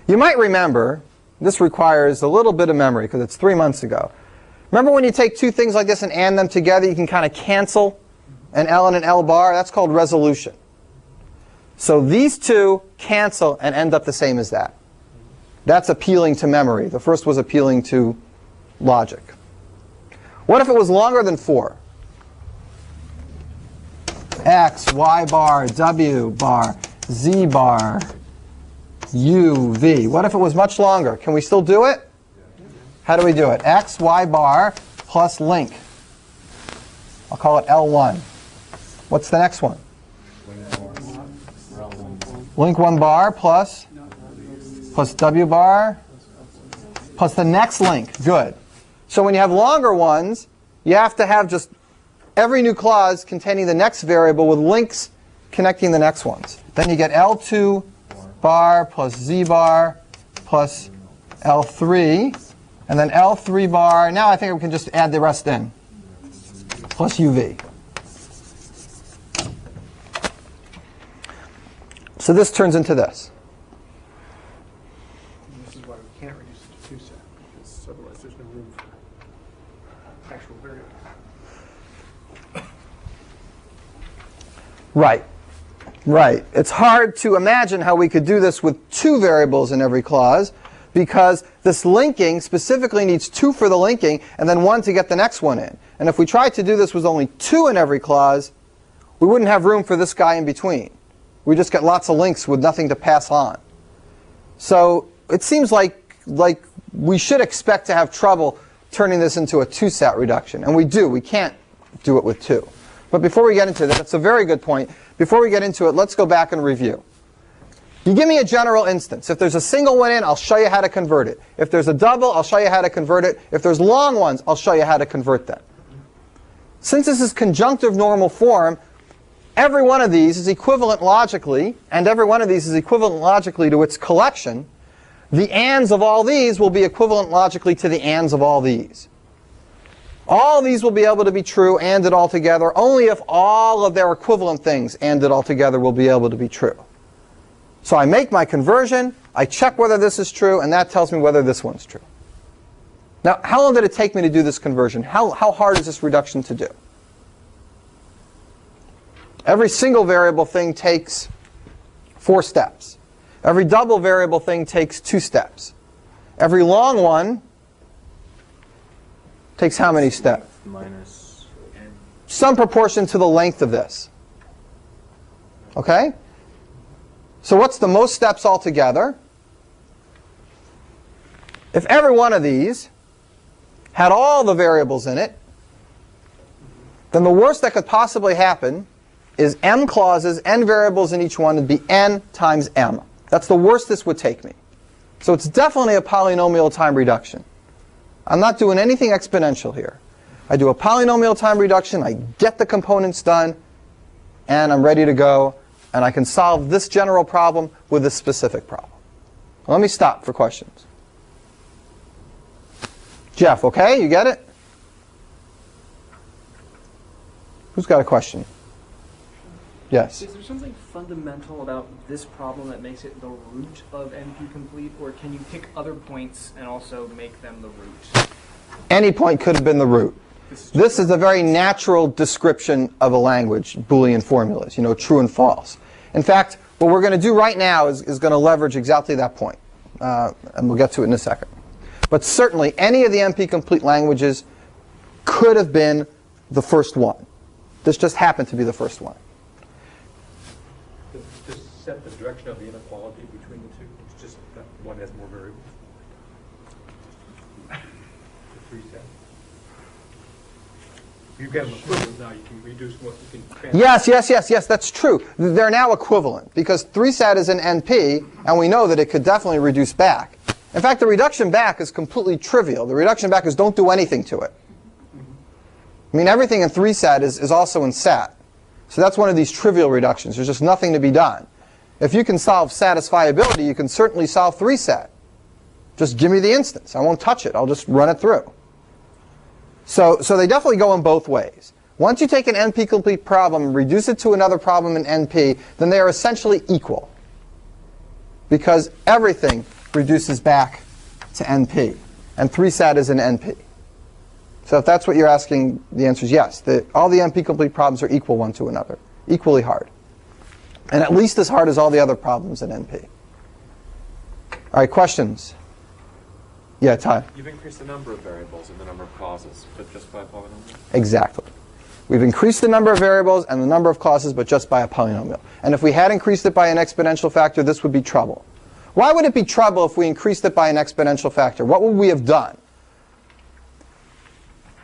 You might remember, this requires a little bit of memory because it's 3 months ago. Remember when you take two things like this and add them together, you can kind of cancel an L and an L bar? That's called resolution. So these two cancel and end up the same as that. That's appealing to memory. The first was appealing to logic. What if it was longer than 4? X, Y bar, W bar, Z bar, U, V. What if it was much longer? Can we still do it? How do we do it? X, Y bar plus link. I'll call it L1. What's the next one? Link 1 bar plus W bar plus the next link. Good. So when you have longer ones, you have to have just every new clause containing the next variable with links connecting the next ones. Then you get L2 bar plus Z bar plus L3. And then L3 bar. Now I think we can just add the rest in. Plus UV. So this turns into this. This is why we can't reduce it to 2 set, because otherwise there's no room for actual variables. Right. Right. It's hard to imagine how we could do this with 2 variables in every clause, because this linking specifically needs 2 for the linking and then 1 to get the next one in. And if we tried to do this with only 2 in every clause, we wouldn't have room for this guy in between. We just get lots of links with nothing to pass on. So it seems like we should expect to have trouble turning this into a 2-set reduction. And we do. We can't do it with 2. But before we get into that, that's a very good point. Before we get into it, let's go back and review. You give me a general instance. If there's a single one in, I'll show you how to convert it. If there's a double, I'll show you how to convert it. If there's long ones, I'll show you how to convert them. Since this is conjunctive normal form, every one of these is equivalent logically, and every one of these is equivalent logically to its collection. The ands of all these will be equivalent logically to the ands of all these. All these will be able to be true anded all together. Only if all of their equivalent things anded all together will be able to be true. So I make my conversion, I check whether this is true, and that tells me whether this one's true. Now, how long did it take me to do this conversion? How hard is this reduction to do? Every single variable thing takes 4 steps. Every double variable thing takes 2 steps. Every long one takes how many steps? Minus some proportion to the length of this. Okay? So what's the most steps altogether? If every one of these had all the variables in it, then the worst that could possibly happen is m clauses, n variables in each one would be n times m. That's the worst this would take me. So it's definitely a polynomial time reduction. I'm not doing anything exponential here. I do a polynomial time reduction, I get the components done, and I'm ready to go, and I can solve this general problem with this specific problem. Let me stop for questions. Jeff, okay? You get it? Who's got a question? Yes. Is there something fundamental about this problem that makes it the root of NP-complete, or can you pick other points and also make them the root? Any point could have been the root. This is a very natural description of a language, Boolean formulas, you know, true and false. In fact, what we're going to do right now is going to leverage exactly that point. And we'll get to it in a second. But certainly, any of the NP-complete languages could have been the first one. This just happened to be the first one. To set the direction of the inequality between the two, it's just that one has more variables. The three set. If you get them equivalent now, you can reduce what you can. Yes, that's true. They're now equivalent because 3-sat is an NP, and we know that it could definitely reduce back. In fact, the reduction back is completely trivial. The reduction back is don't do anything to it. I mean, everything in 3-sat is also in sat. So that's one of these trivial reductions. There's just nothing to be done. If you can solve satisfiability, you can certainly solve 3-sat. Just give me the instance. I won't touch it. I'll just run it through. So they definitely go in both ways. Once you take an NP-complete problem and reduce it to another problem in NP, then they are essentially equal. Because everything reduces back to NP. And 3-sat is an NP. So if that's what you're asking, the answer is yes. All the NP-complete problems are equal one to another. Equally hard. And at least as hard as all the other problems in NP. All right, questions? Yeah, Ty. You've increased the number of variables and the number of clauses, but just by a polynomial? Exactly. We've increased the number of variables and the number of clauses, but just by a polynomial. And if we had increased it by an exponential factor, this would be trouble. Why would it be trouble if we increased it by an exponential factor? What would we have done?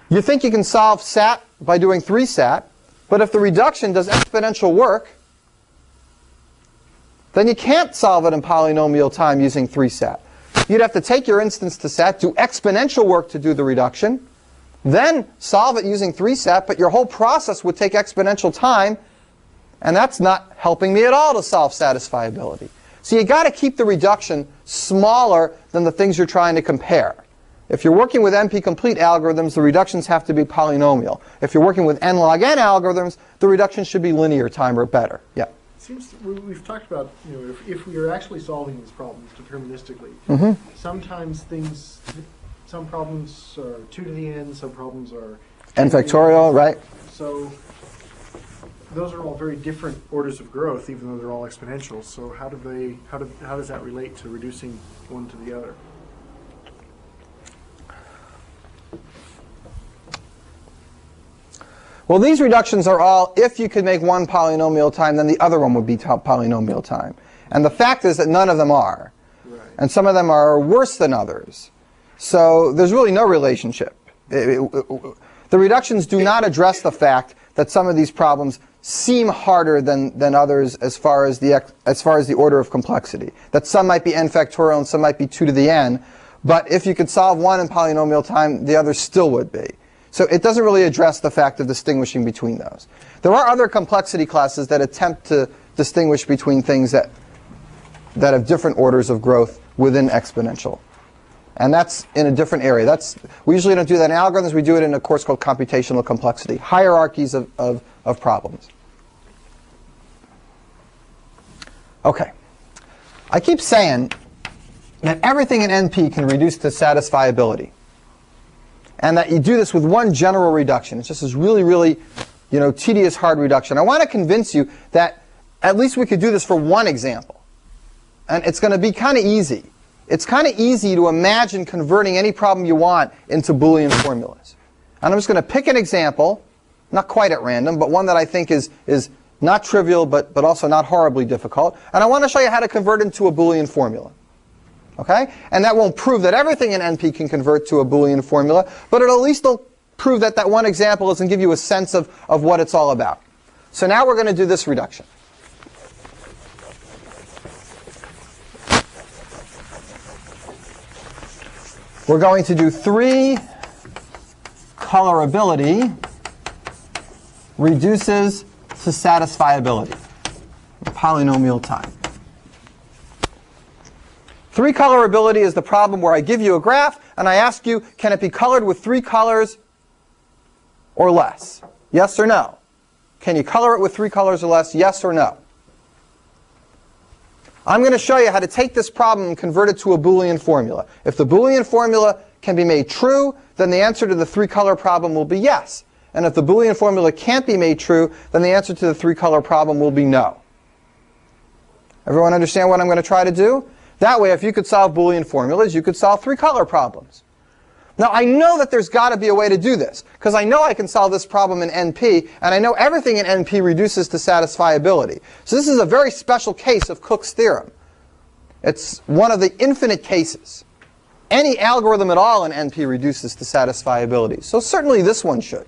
You think you can solve sat by doing 3-sat, but if the reduction does exponential work, then you can't solve it in polynomial time using 3-sat. You'd have to take your instance to sat, do exponential work to do the reduction, then solve it using 3-sat, but your whole process would take exponential time, and that's not helping me at all to solve satisfiability. So you've got to keep the reduction smaller than the things you're trying to compare. If you're working with NP-complete algorithms, the reductions have to be polynomial. If you're working with n log n algorithms, the reductions should be linear time or better. Yeah. Seems we've talked about, you know, if we are actually solving these problems deterministically, sometimes some problems are 2 to the n, some problems are n factorial, right? So those are all very different orders of growth, even though they're all exponential. So how does that relate to reducing one to the other? Well, these reductions are all, if you could make one polynomial time, then the other one would be polynomial time. And the fact is that none of them are. Right. And some of them are worse than others. So there's really no relationship. The reductions do not address the fact that some of these problems seem harder than others as far as the order of complexity. That some might be n factorial and some might be 2 to the n. But if you could solve one in polynomial time, the other still would be. So it doesn't really address the fact of distinguishing between those. There are other complexity classes that attempt to distinguish between things that have different orders of growth within exponential. And that's in a different area. We usually don't do that in algorithms. We do it in a course called computational complexity, hierarchies of problems. OK. I keep saying that everything in NP can reduce to satisfiability. And that you do this with one general reduction. It's just this really, really, tedious, hard reduction. I want to convince you that at least we could do this for one example. And it's going to be kind of easy. It's kind of easy to imagine converting any problem you want into Boolean formulas. And I'm just going to pick an example, not quite at random, but one that I think is not trivial, but also not horribly difficult. And I want to show you how to convert it into a Boolean formula. Okay? And that won't prove that everything in NP can convert to a Boolean formula, but it'll at least prove that that one example is and give you a sense of what it's all about. So now we're going to do this reduction. We're going to do 3 colorability reduces to satisfiability. Polynomial time. 3 colorability is the problem where I give you a graph and I ask you, can it be colored with 3 colors or less? Yes or no? Can you color it with 3 colors or less? Yes or no? I'm going to show you how to take this problem and convert it to a Boolean formula. If the Boolean formula can be made true, then the answer to the 3-color problem will be yes. And if the Boolean formula can't be made true, then the answer to the 3-color problem will be no. Everyone understand what I'm going to try to do? That way, if you could solve Boolean formulas, you could solve 3-color problems. Now, I know that there's got to be a way to do this, because I know I can solve this problem in NP, and I know everything in NP reduces to satisfiability. So this is a very special case of Cook's theorem. It's one of the infinite cases. Any algorithm at all in NP reduces to satisfiability. So certainly this one should.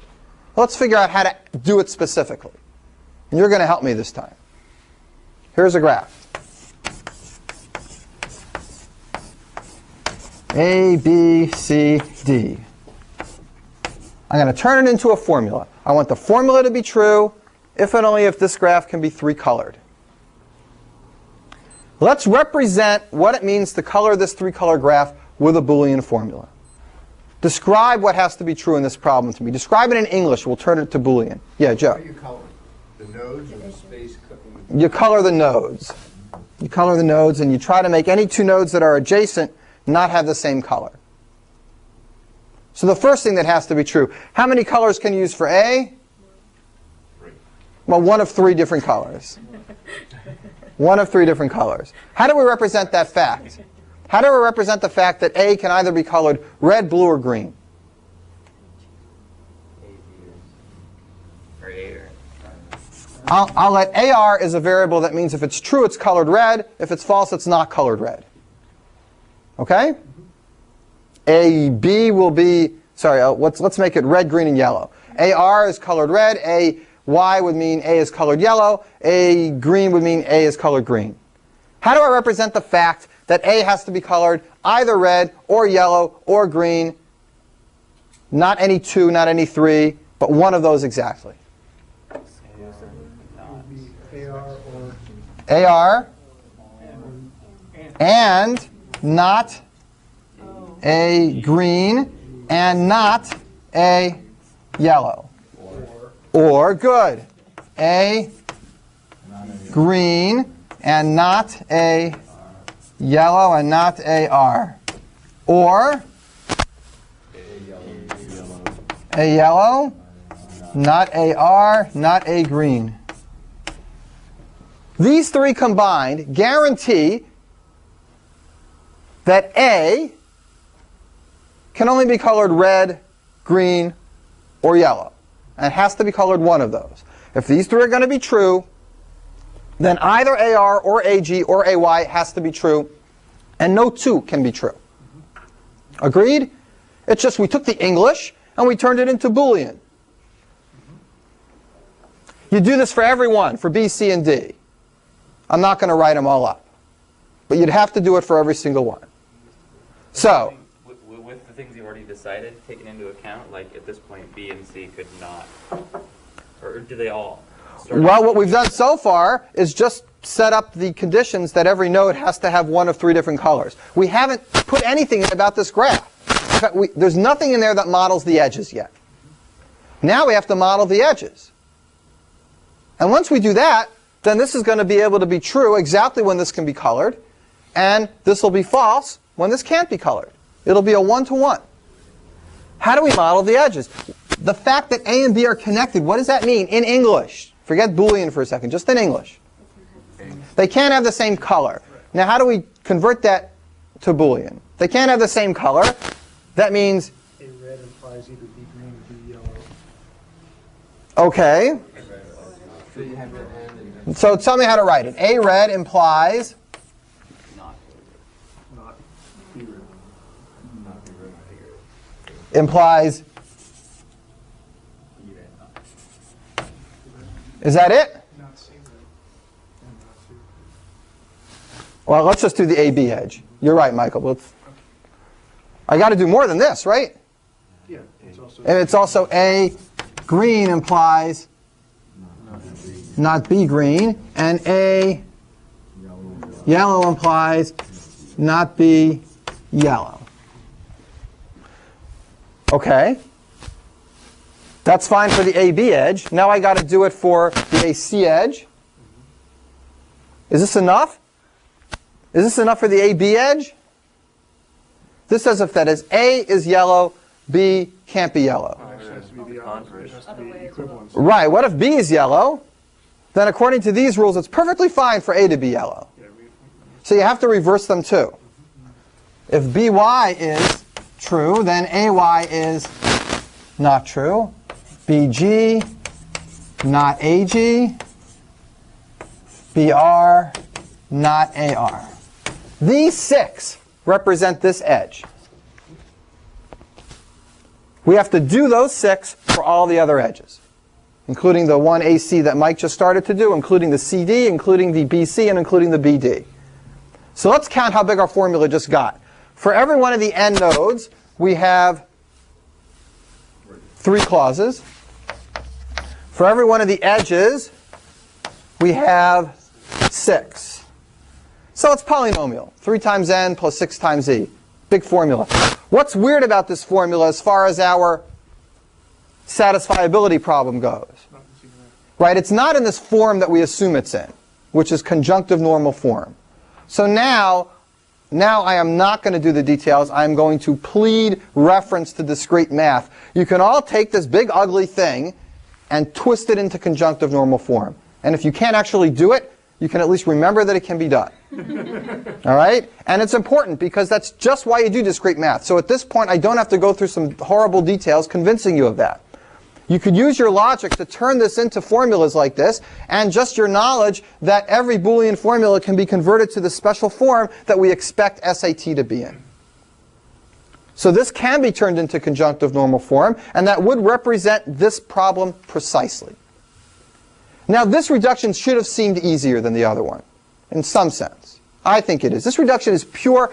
Let's figure out how to do it specifically. And you're going to help me this time. Here's a graph. A, B, C, D. I'm going to turn it into a formula. I want the formula to be true if and only if this graph can be 3-colored. Let's represent what it means to color this 3-color graph with a Boolean formula. Describe what has to be true in this problem to me. Describe it in English. We'll turn it to Boolean. Yeah, Joe. What are you coloring? The nodes or the space? You color the nodes. You color the nodes, and you try to make any 2 nodes that are adjacent not have the same color. So the first thing that has to be true, how many colors can you use for A? 3. Well, 1 of 3 different colors. 1 of 3 different colors. How do we represent that fact? How do we represent the fact that A can either be colored red, blue, or green? I'll let AR is a variable that means if it's true, it's colored red. If it's false, it's not colored red. Okay? AB will be, sorry, let's make it red, green, and yellow. AR is colored red. AY would mean A is colored yellow. A green would mean A is colored green. How do I represent the fact that A has to be colored either red or yellow or green? Not any 2, not any 3, but 1 of those exactly. AR and not a green and not a yellow. Or good. A green and not a yellow and not AR. Or a yellow, not AR, not a green. These 3 combined guarantee that A can only be colored red, green, or yellow. And it has to be colored 1 of those. If these 3 are going to be true, then either AR or AG or AY has to be true, and no 2 can be true. Agreed? It's just we took the English and we turned it into Boolean. You do this for everyone, for B, C, and D. I'm not going to write them all up. But you'd have to do it for every single one. So, with the things you already decided taken into account, like at this point B and C could not, or do they all? Well, what we've done so far is just set up the conditions that every node has to have 1 of 3 different colors. We haven't put anything in about this graph. In fact, there's nothing in there that models the edges yet. Now we have to model the edges. And once we do that, then this is going to be able to be true exactly when this can be colored, and this will be false when this can't be colored. It'll be a 1-to-1. How do we model the edges? The fact that A and B are connected, what does that mean in English? Forget Boolean for a second, just in English. They can't have the same color. Now, how do we convert that to Boolean? They can't have the same color. That means A red implies either B green or B yellow. Okay. So tell me how to write it. A red implies is that it? Well, let's just do the AB edge. You're right, Michael. I got to do more than this, right? Yeah. It's also And it's also A green implies not B green, and A yellow implies not B yellow. Okay. That's fine for the AB edge. Now I got to do it for the AC edge. Is this enough? Is this enough for the AB edge? This says if that is A is yellow, B can't be yellow. actually has to be the opposite. It has to be equivalence. Right. What if B is yellow? Then according to these rules, it's perfectly fine for A to be yellow. So you have to reverse them too. If BY is true, then AY is not true. BG, not AG. BR, not AR. These 6 represent this edge. We have to do those 6 for all the other edges, including the one AC that Mike just started to do, including the CD, including the BC, and including the BD. So let's count how big our formula just got. For every one of the n nodes, we have 3 clauses. For every one of the edges, we have 6. So it's polynomial. 3 times n plus 6 times e. Big formula. What's weird about this formula as far as our satisfiability problem goes? Right? It's not in this form that we assume it's in, which is conjunctive normal form. So now I am not going to do the details. I'm going to plead reference to discrete math. You can all take this big ugly thing and twist it into conjunctive normal form. And if you can't actually do it, you can at least remember that it can be done. All right? And it's important because that's just why you do discrete math. So at this point, I don't have to go through some horrible details convincing you of that. You could use your logic to turn this into formulas like this, and just your knowledge that every Boolean formula can be converted to the special form that we expect SAT to be in. So this can be turned into conjunctive normal form, and that would represent this problem precisely. Now, this reduction should have seemed easier than the other one, in some sense. I think it is. This reduction is pure.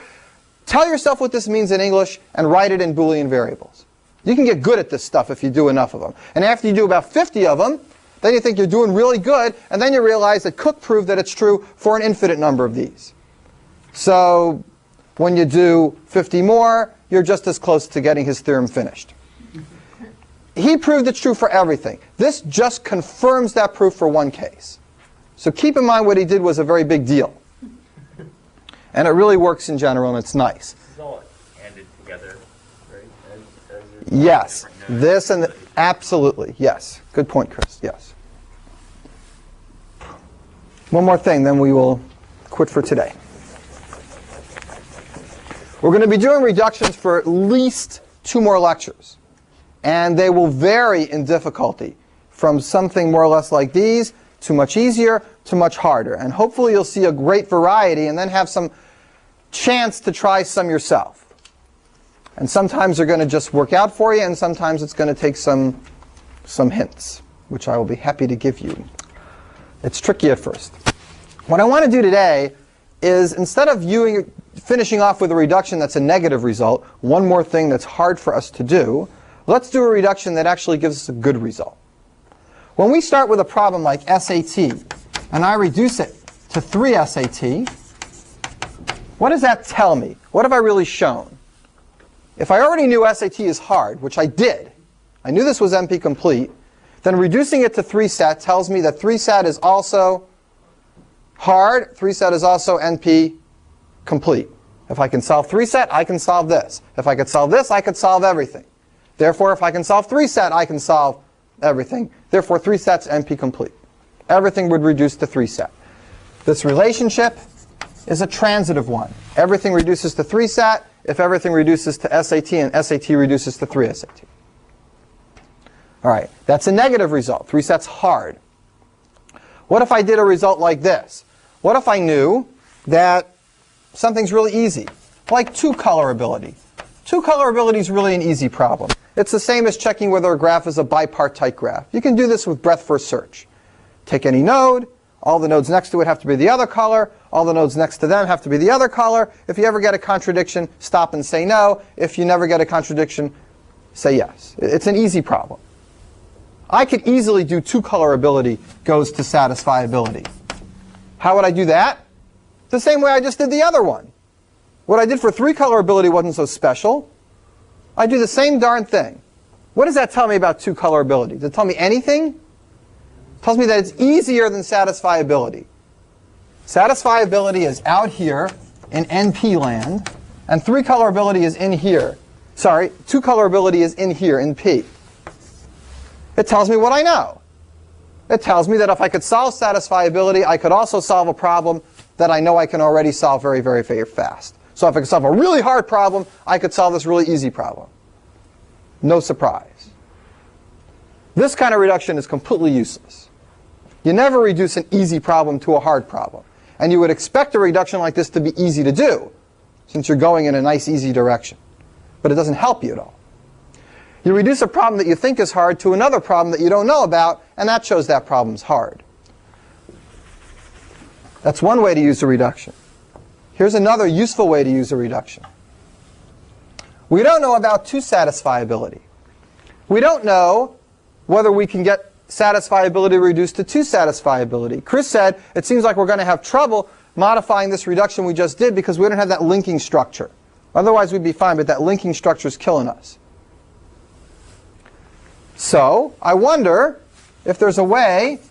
Tell yourself what this means in English and write it in Boolean variables. You can get good at this stuff if you do enough of them. And after you do about 50 of them, then you think you're doing really good, and then you realize that Cook proved that it's true for an infinite number of these. So when you do 50 more, you're just as close to getting his theorem finished. He proved it's true for everything. This just confirms that proof for one case. So keep in mind what he did was a very big deal. And it really works in general, and it's nice. This is all handed together, right? Yes. This and absolutely. Yes. Good point, Chris. Yes. One more thing, then we will quit for today. We're going to be doing reductions for at least 2 more lectures. And they will vary in difficulty from something more or less like these to much easier to much harder. And hopefully you'll see a great variety and then have some chance to try some yourself. And sometimes they're going to just work out for you, and sometimes it's going to take some hints, which I will be happy to give you. It's tricky at first. What I want to do today is, instead of finishing off with a reduction that's a negative result, one more thing that's hard for us to do, let's do a reduction that actually gives us a good result. When we start with a problem like SAT, and I reduce it to 3 SAT, what does that tell me? What have I really shown? If I already knew SAT is hard, which I did, I knew this was NP complete, then reducing it to 3 SAT tells me that 3 SAT is also hard, 3 SAT is also NP complete. If I can solve 3 SAT, I can solve this. If I could solve this, I could solve everything. Therefore, if I can solve 3 SAT, I can solve everything. Therefore, 3 SAT's NP complete. Everything would reduce to 3 SAT. This relationship is a transitive one. Everything reduces to 3 SAT if everything reduces to SAT, and SAT reduces to 3 SAT. All right, that's a negative result. 3 sets hard. What if I did a result like this? What if I knew that something's really easy, like 2 colorability? 2 colorability is really an easy problem. It's the same as checking whether a graph is a bipartite graph. You can do this with breadth first search. Take any node. All the nodes next to it have to be the other color. All the nodes next to them have to be the other color. If you ever get a contradiction, stop and say no. If you never get a contradiction, say yes. It's an easy problem. I could easily do 2 colorability goes to satisfiability. How would I do that? The same way I just did the other one. What I did for 3 colorability wasn't so special. I do the same darn thing. What does that tell me about 2 colorability? Does it tell me anything? It tells me that it's easier than satisfiability. Satisfiability is out here in NP land, and 3 colorability is in here. Sorry, 2 colorability is in here in P. It tells me what I know. It tells me that if I could solve satisfiability, I could also solve a problem that I know I can already solve very, very, very fast. So if I could solve a really hard problem, I could solve this really easy problem. No surprise. This kind of reduction is completely useless. You never reduce an easy problem to a hard problem. And you would expect a reduction like this to be easy to do, since you're going in a nice, easy direction. But it doesn't help you at all. You reduce a problem that you think is hard to another problem that you don't know about, and that shows that problem's hard. That's one way to use a reduction. Here's another useful way to use a reduction. We don't know about 2 satisfiability. We don't know whether we can get satisfiability reduced to 2 satisfiability. Chris said it seems like we're going to have trouble modifying this reduction we just did because we don't have that linking structure. Otherwise we'd be fine, but that linking structure is killing us. So I wonder if there's a way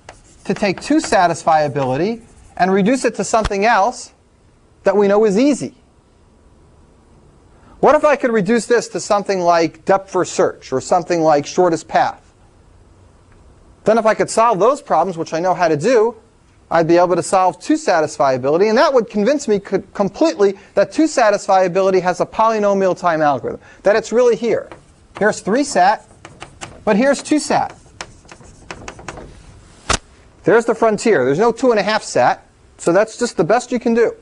to take 2 satisfiability and reduce it to something else that we know is easy. What if I could reduce this to something like depth first search or something like shortest path? Then if I could solve those problems, which I know how to do, I'd be able to solve 2 satisfiability, and that would convince me completely that 2 satisfiability has a polynomial time algorithm, that it's really here. Here's 3 sat, but here's 2 sat. There's the frontier. There's no 2.5 sat, so that's just the best you can do.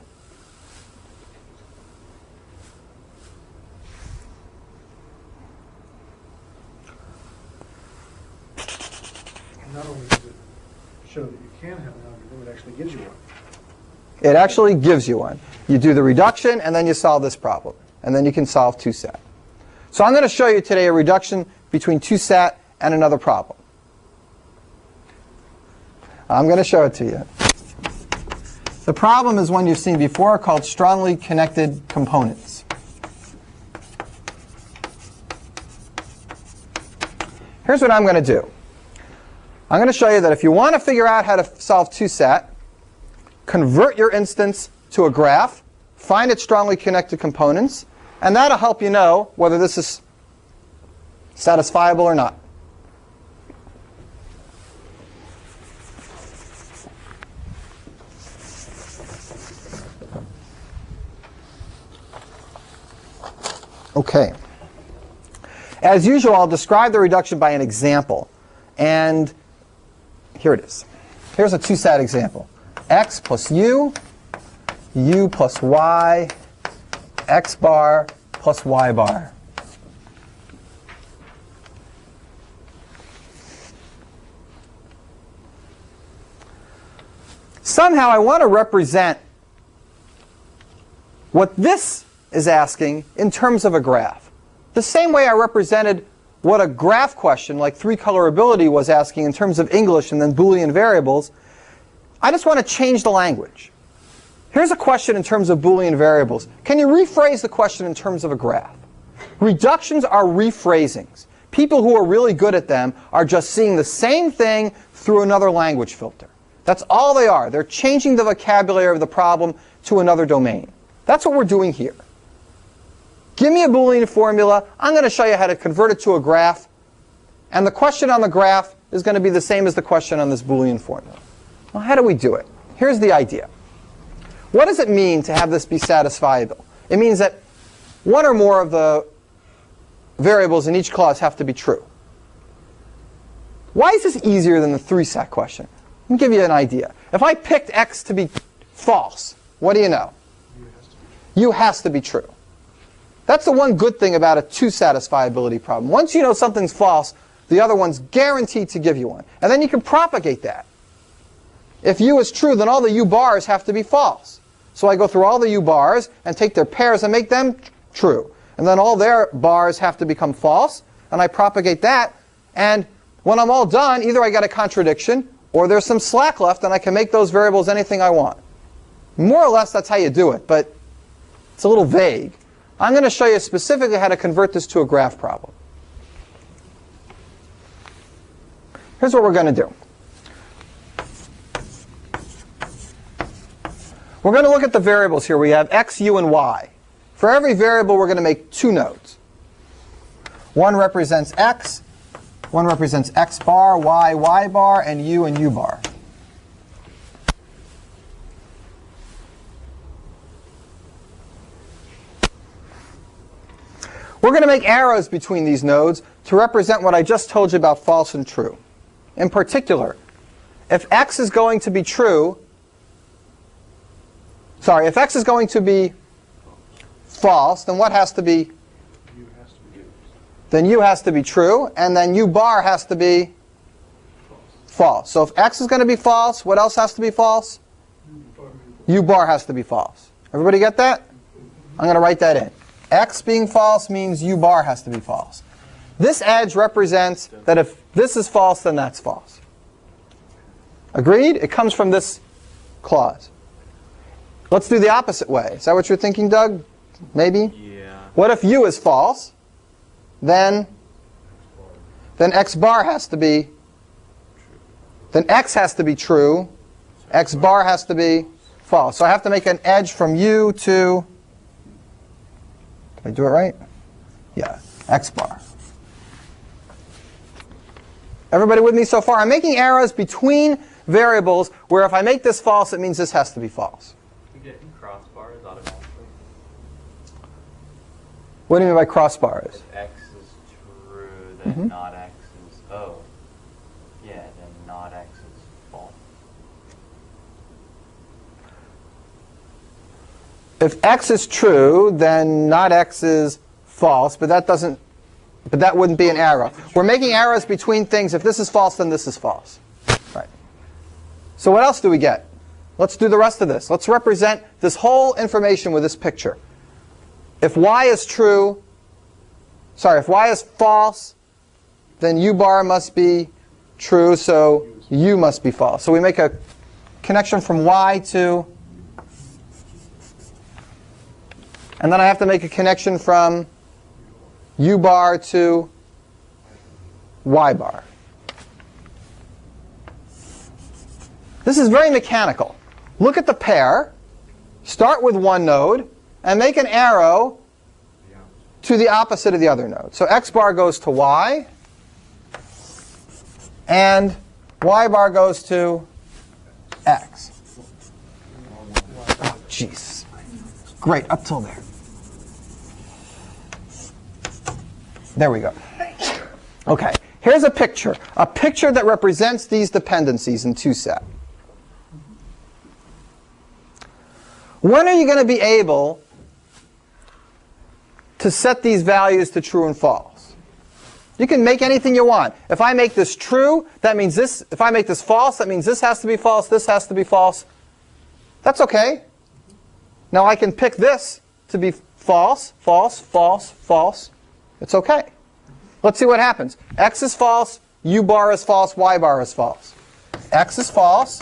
Not only does it show that you can have an algorithm, it actually gives you one. It actually gives you one. You do the reduction, and then you solve this problem. And then you can solve 2 sat. So I'm going to show you today a reduction between 2 sat and another problem. I'm going to show it to you. The problem is one you've seen before called strongly connected components. Here's what I'm going to do. I'm going to show you that if you want to figure out how to solve 2 sat, convert your instance to a graph, find its strongly connected components, and that'll help you know whether this is satisfiable or not. Okay. As usual, I'll describe the reduction by an example. And here it is. Here's a 2 sat example. X plus u plus y, x bar plus y bar. Somehow I want to represent what this is asking in terms of a graph. The same way I represented what a graph question like 3 colorability was asking in terms of English and then Boolean variables, I just want to change the language. Here's a question in terms of Boolean variables. Can you rephrase the question in terms of a graph? Reductions are rephrasings. People who are really good at them are just seeing the same thing through another language filter. That's all they are. They're changing the vocabulary of the problem to another domain. That's what we're doing here. Give me a Boolean formula. I'm going to show you how to convert it to a graph. And the question on the graph is going to be the same as the question on this Boolean formula. Well, how do we do it? Here's the idea. What does it mean to have this be satisfiable? It means that one or more of the variables in each clause have to be true. Why is this easier than the 3-set question? Let me give you an idea. If I picked x to be false, what do you know? U has to be true. That's the one good thing about a 2-satisfiability problem. Once you know something's false, the other one's guaranteed to give you one. And then you can propagate that. If U is true, then all the U bars have to be false. So I go through all the U bars and take their pairs and make them true. And then all their bars have to become false, and I propagate that. And when I'm all done, either I got a contradiction, or there's some slack left, and I can make those variables anything I want. More or less, that's how you do it, but it's a little vague. I'm going to show you specifically how to convert this to a graph problem. Here's what we're going to do. We're going to look at the variables here. We have x, u, and y. For every variable, we're going to make 2 nodes. One represents x, one represents x bar, y bar, and u bar. We're going to make arrows between these nodes to represent what I just told you about false and true. In particular, if x is going to be true, if x is going to be false, then what has to be? U has to be. Then u has to be true, and then u bar has to be false. So if x is going to be false, what else has to be false? U bar has to be false. Everybody get that? I'm going to write that in. X being false means u bar has to be false. This edge represents that if this is false, then that's false. Agreed? It comes from this clause. Let's do the opposite way. Is that what you're thinking, Doug? Maybe? Yeah. What if u is false? Then x bar has to be, then x has to be true, x bar has to be false. So I have to make an edge from u to, did I do it right? Yeah, x bar. Everybody with me so far? I'm making arrows between variables where if I make this false, it means this has to be false. We get crossbars automatically. What do you mean by crossbars? If x is true, then not x is, yeah, then not x is false. If x is true, then not x is false, but that wouldn't be an arrow. We're making arrows between things. If this is false, then this is false. Right. So what else do we get? Let's do the rest of this. Let's represent this whole information with this picture. If y is true, if y is false, then u bar must be true, so u must be false. So we make a connection from y to, and then I have to make a connection from u bar to y bar. This is very mechanical. Look at the pair, start with one node, and make an arrow to the opposite of the other node. So x bar goes to y, and y bar goes to x. Oh, jeez. Great, up till there. There we go. Okay, here's a picture that represents these dependencies in 2-set. When are you going to be able to set these values to true and false? You can make anything you want. If I make this true, that means this. If I make this false, that means this has to be false, this has to be false. That's okay. Now I can pick this to be false, false, false, false. It's okay. Let's see what happens. X is false, u bar is false, y bar is false. X is false,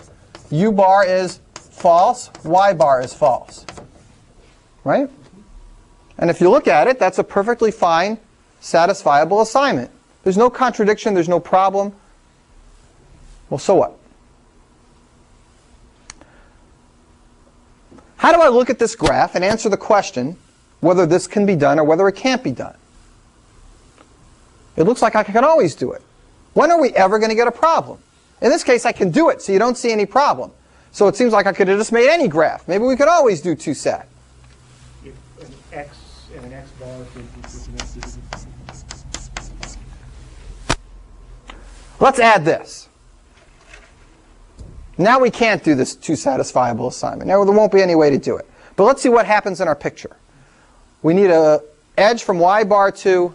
u bar is false, y bar is false. Right? And if you look at it, that's a perfectly fine, satisfiable assignment. There's no contradiction, there's no problem. Well, so what? How do I look at this graph and answer the question whether this can be done or whether it can't be done? It looks like I can always do it. When are we ever going to get a problem? In this case, I can do it, so you don't see any problem. So it seems like I could have just made any graph. Maybe we could always do 2-set. If an x and an x bar could be connected. Let's add this. Now we can't do this two-satisfiable assignment. Now there won't be any way to do it. But let's see what happens in our picture. We need an edge from y bar to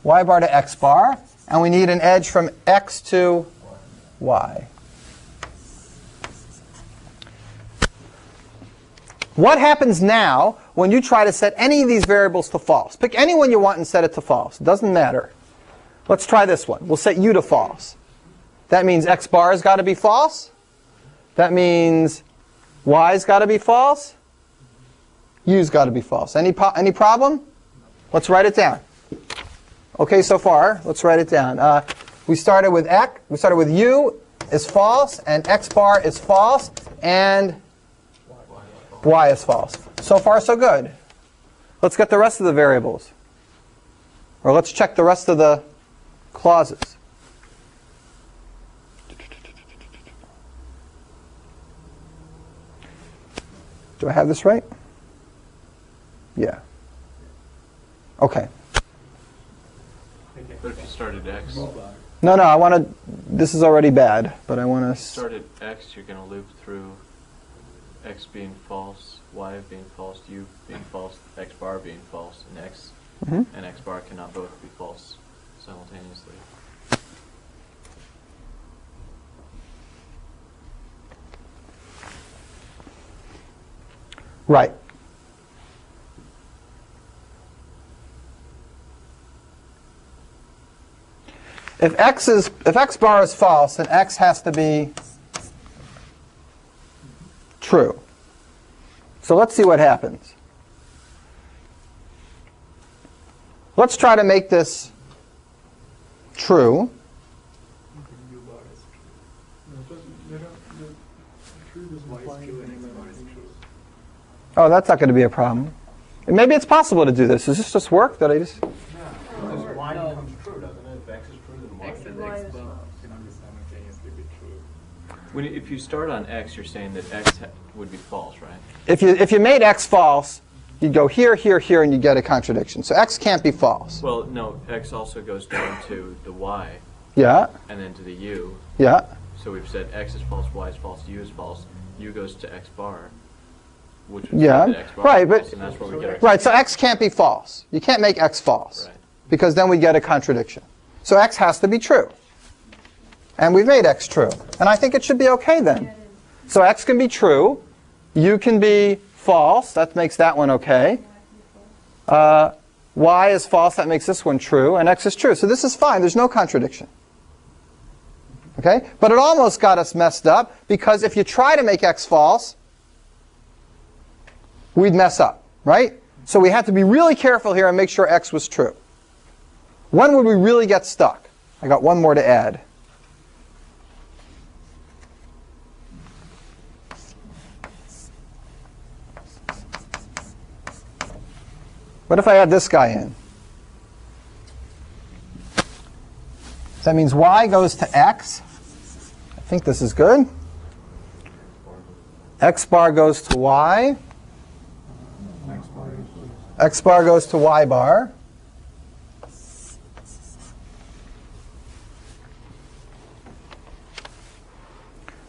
x bar, and we need an edge from x to y. What happens now when you try to set any of these variables to false? Pick any one you want and set it to false. It doesn't matter. Let's try this one. We'll set u to false. That means x bar has got to be false. That means y's got to be false. U's got to be false. Any problem? Let's write it down. Okay, so far, let's write it down. We started with u is false, and x bar is false, and y is false. So far, so good. Let's get the rest of the variables. Or let's check the rest of the clauses. Do I have this right? Yeah. Okay. But if you started x, No, I want to, this is already bad, but I want to. started x, you're going to loop through x being false, y being false, u being false, x bar being false, and x bar cannot both be false simultaneously. Right. If x bar is false, then x has to be true. So let's see what happens. Let's try to make this true. Oh, that's not going to be a problem. And maybe it's possible to do this. Does this just work? That I just? Y becomes true, doesn't it? If x is true, then y X is and true. Y is false. If you start on x, you're saying that x would be false, right? If you made x false, you'd go here, here, here, and you get a contradiction. So x can't be false. Well, no, x also goes down to the y, Yeah, and then to the u. yeah. So we've said x is false, y is false, u is false. U goes to x bar, which would Yeah, say that x bar right, is but- false, and that's where we get our Right, so x can't be false. You can't make x false. Right. Because then we get a contradiction. So x has to be true. And we've made x true. And I think it should be okay then. So x can be true. U can be false. That makes that one okay. Y is false. That makes this one true. And x is true. So this is fine. There's no contradiction. Okay? But it almost got us messed up, because if you try to make x false, we'd mess up, right? So we had to be really careful here and make sure x was true. When would we really get stuck? I got one more to add. What if I add this guy in? That means y goes to x. I think this is good. X bar goes to y. X bar goes to y bar.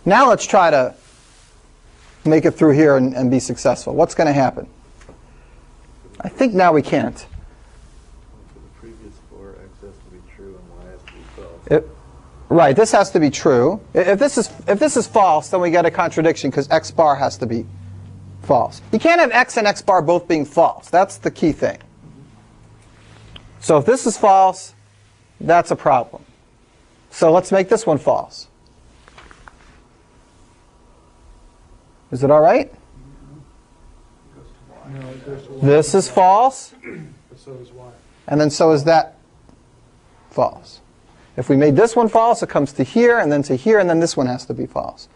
Now let's try to make it through here and be successful. What's going to happen? I think now we can't. For the previous four, x has to be true and y has to be false. Right, this has to be true. If this is false, then we get a contradiction because x bar has to be false. You can't have x and x bar both being false. That's the key thing. So if this is false, that's a problem. So let's make this one false. Is it all right? No, it goes to y. This is false, But so is y. and then so is that false. If we made this one false, it comes to here, and then this one has to be false.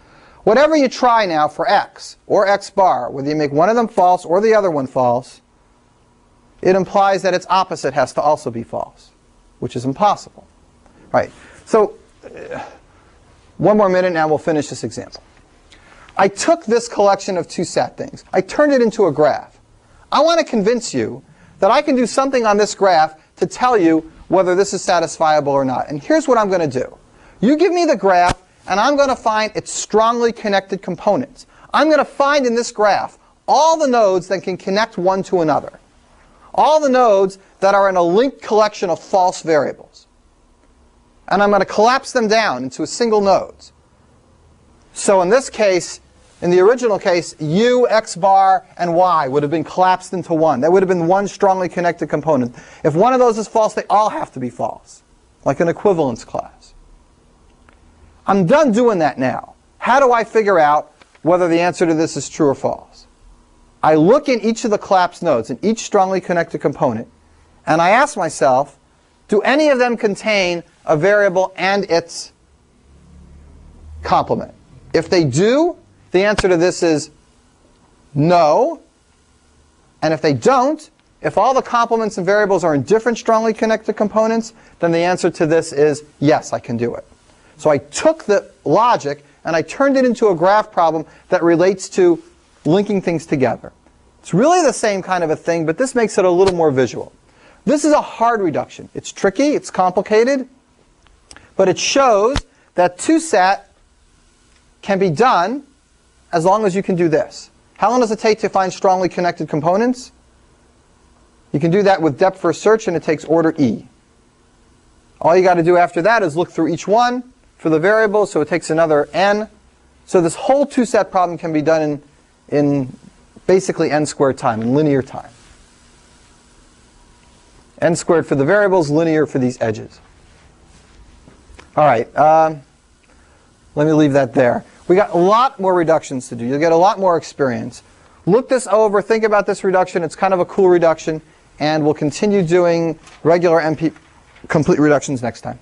Whatever you try now for x or x bar, whether you make one of them false or the other one false, it implies that its opposite has to also be false, which is impossible. Right. So one more minute, now we'll finish this example. I took this collection of two sat things. I turned it into a graph. I want to convince you that I can do something on this graph to tell you whether this is satisfiable or not. And here's what I'm going to do. You give me the graph, and I'm going to find its strongly connected components. I'm going to find in this graph all the nodes that can connect one to another. All the nodes that are in a linked collection of false variables. And I'm going to collapse them down into a single nodes. So in this case, in the original case, u, x bar, and y would have been collapsed into one. That would have been one strongly connected component. If one of those is false, they all have to be false, like an equivalence class. I'm done doing that now. How do I figure out whether the answer to this is true or false? I look in each of the collapsed nodes, in each strongly connected component, and I ask myself, do any of them contain a variable and its complement? If they do, the answer to this is no. And if they don't, if all the complements and variables are in different strongly connected components, then the answer to this is yes, I can do it. So I took the logic and I turned it into a graph problem that relates to linking things together. It's really the same kind of a thing, but this makes it a little more visual. This is a hard reduction. It's tricky, it's complicated, but it shows that 2SAT can be done as long as you can do this. How long does it take to find strongly connected components? You can do that with depth first search, and it takes order E. All you got to do after that is look through each one for the variables, so it takes another n. So this whole 2SAT problem can be done in basically n squared time, in linear time. N squared for the variables, linear for these edges. All right, let me leave that there. We got a lot more reductions to do. You'll get a lot more experience. Look this over, think about this reduction. It's kind of a cool reduction, and we'll continue doing regular complete reductions next time.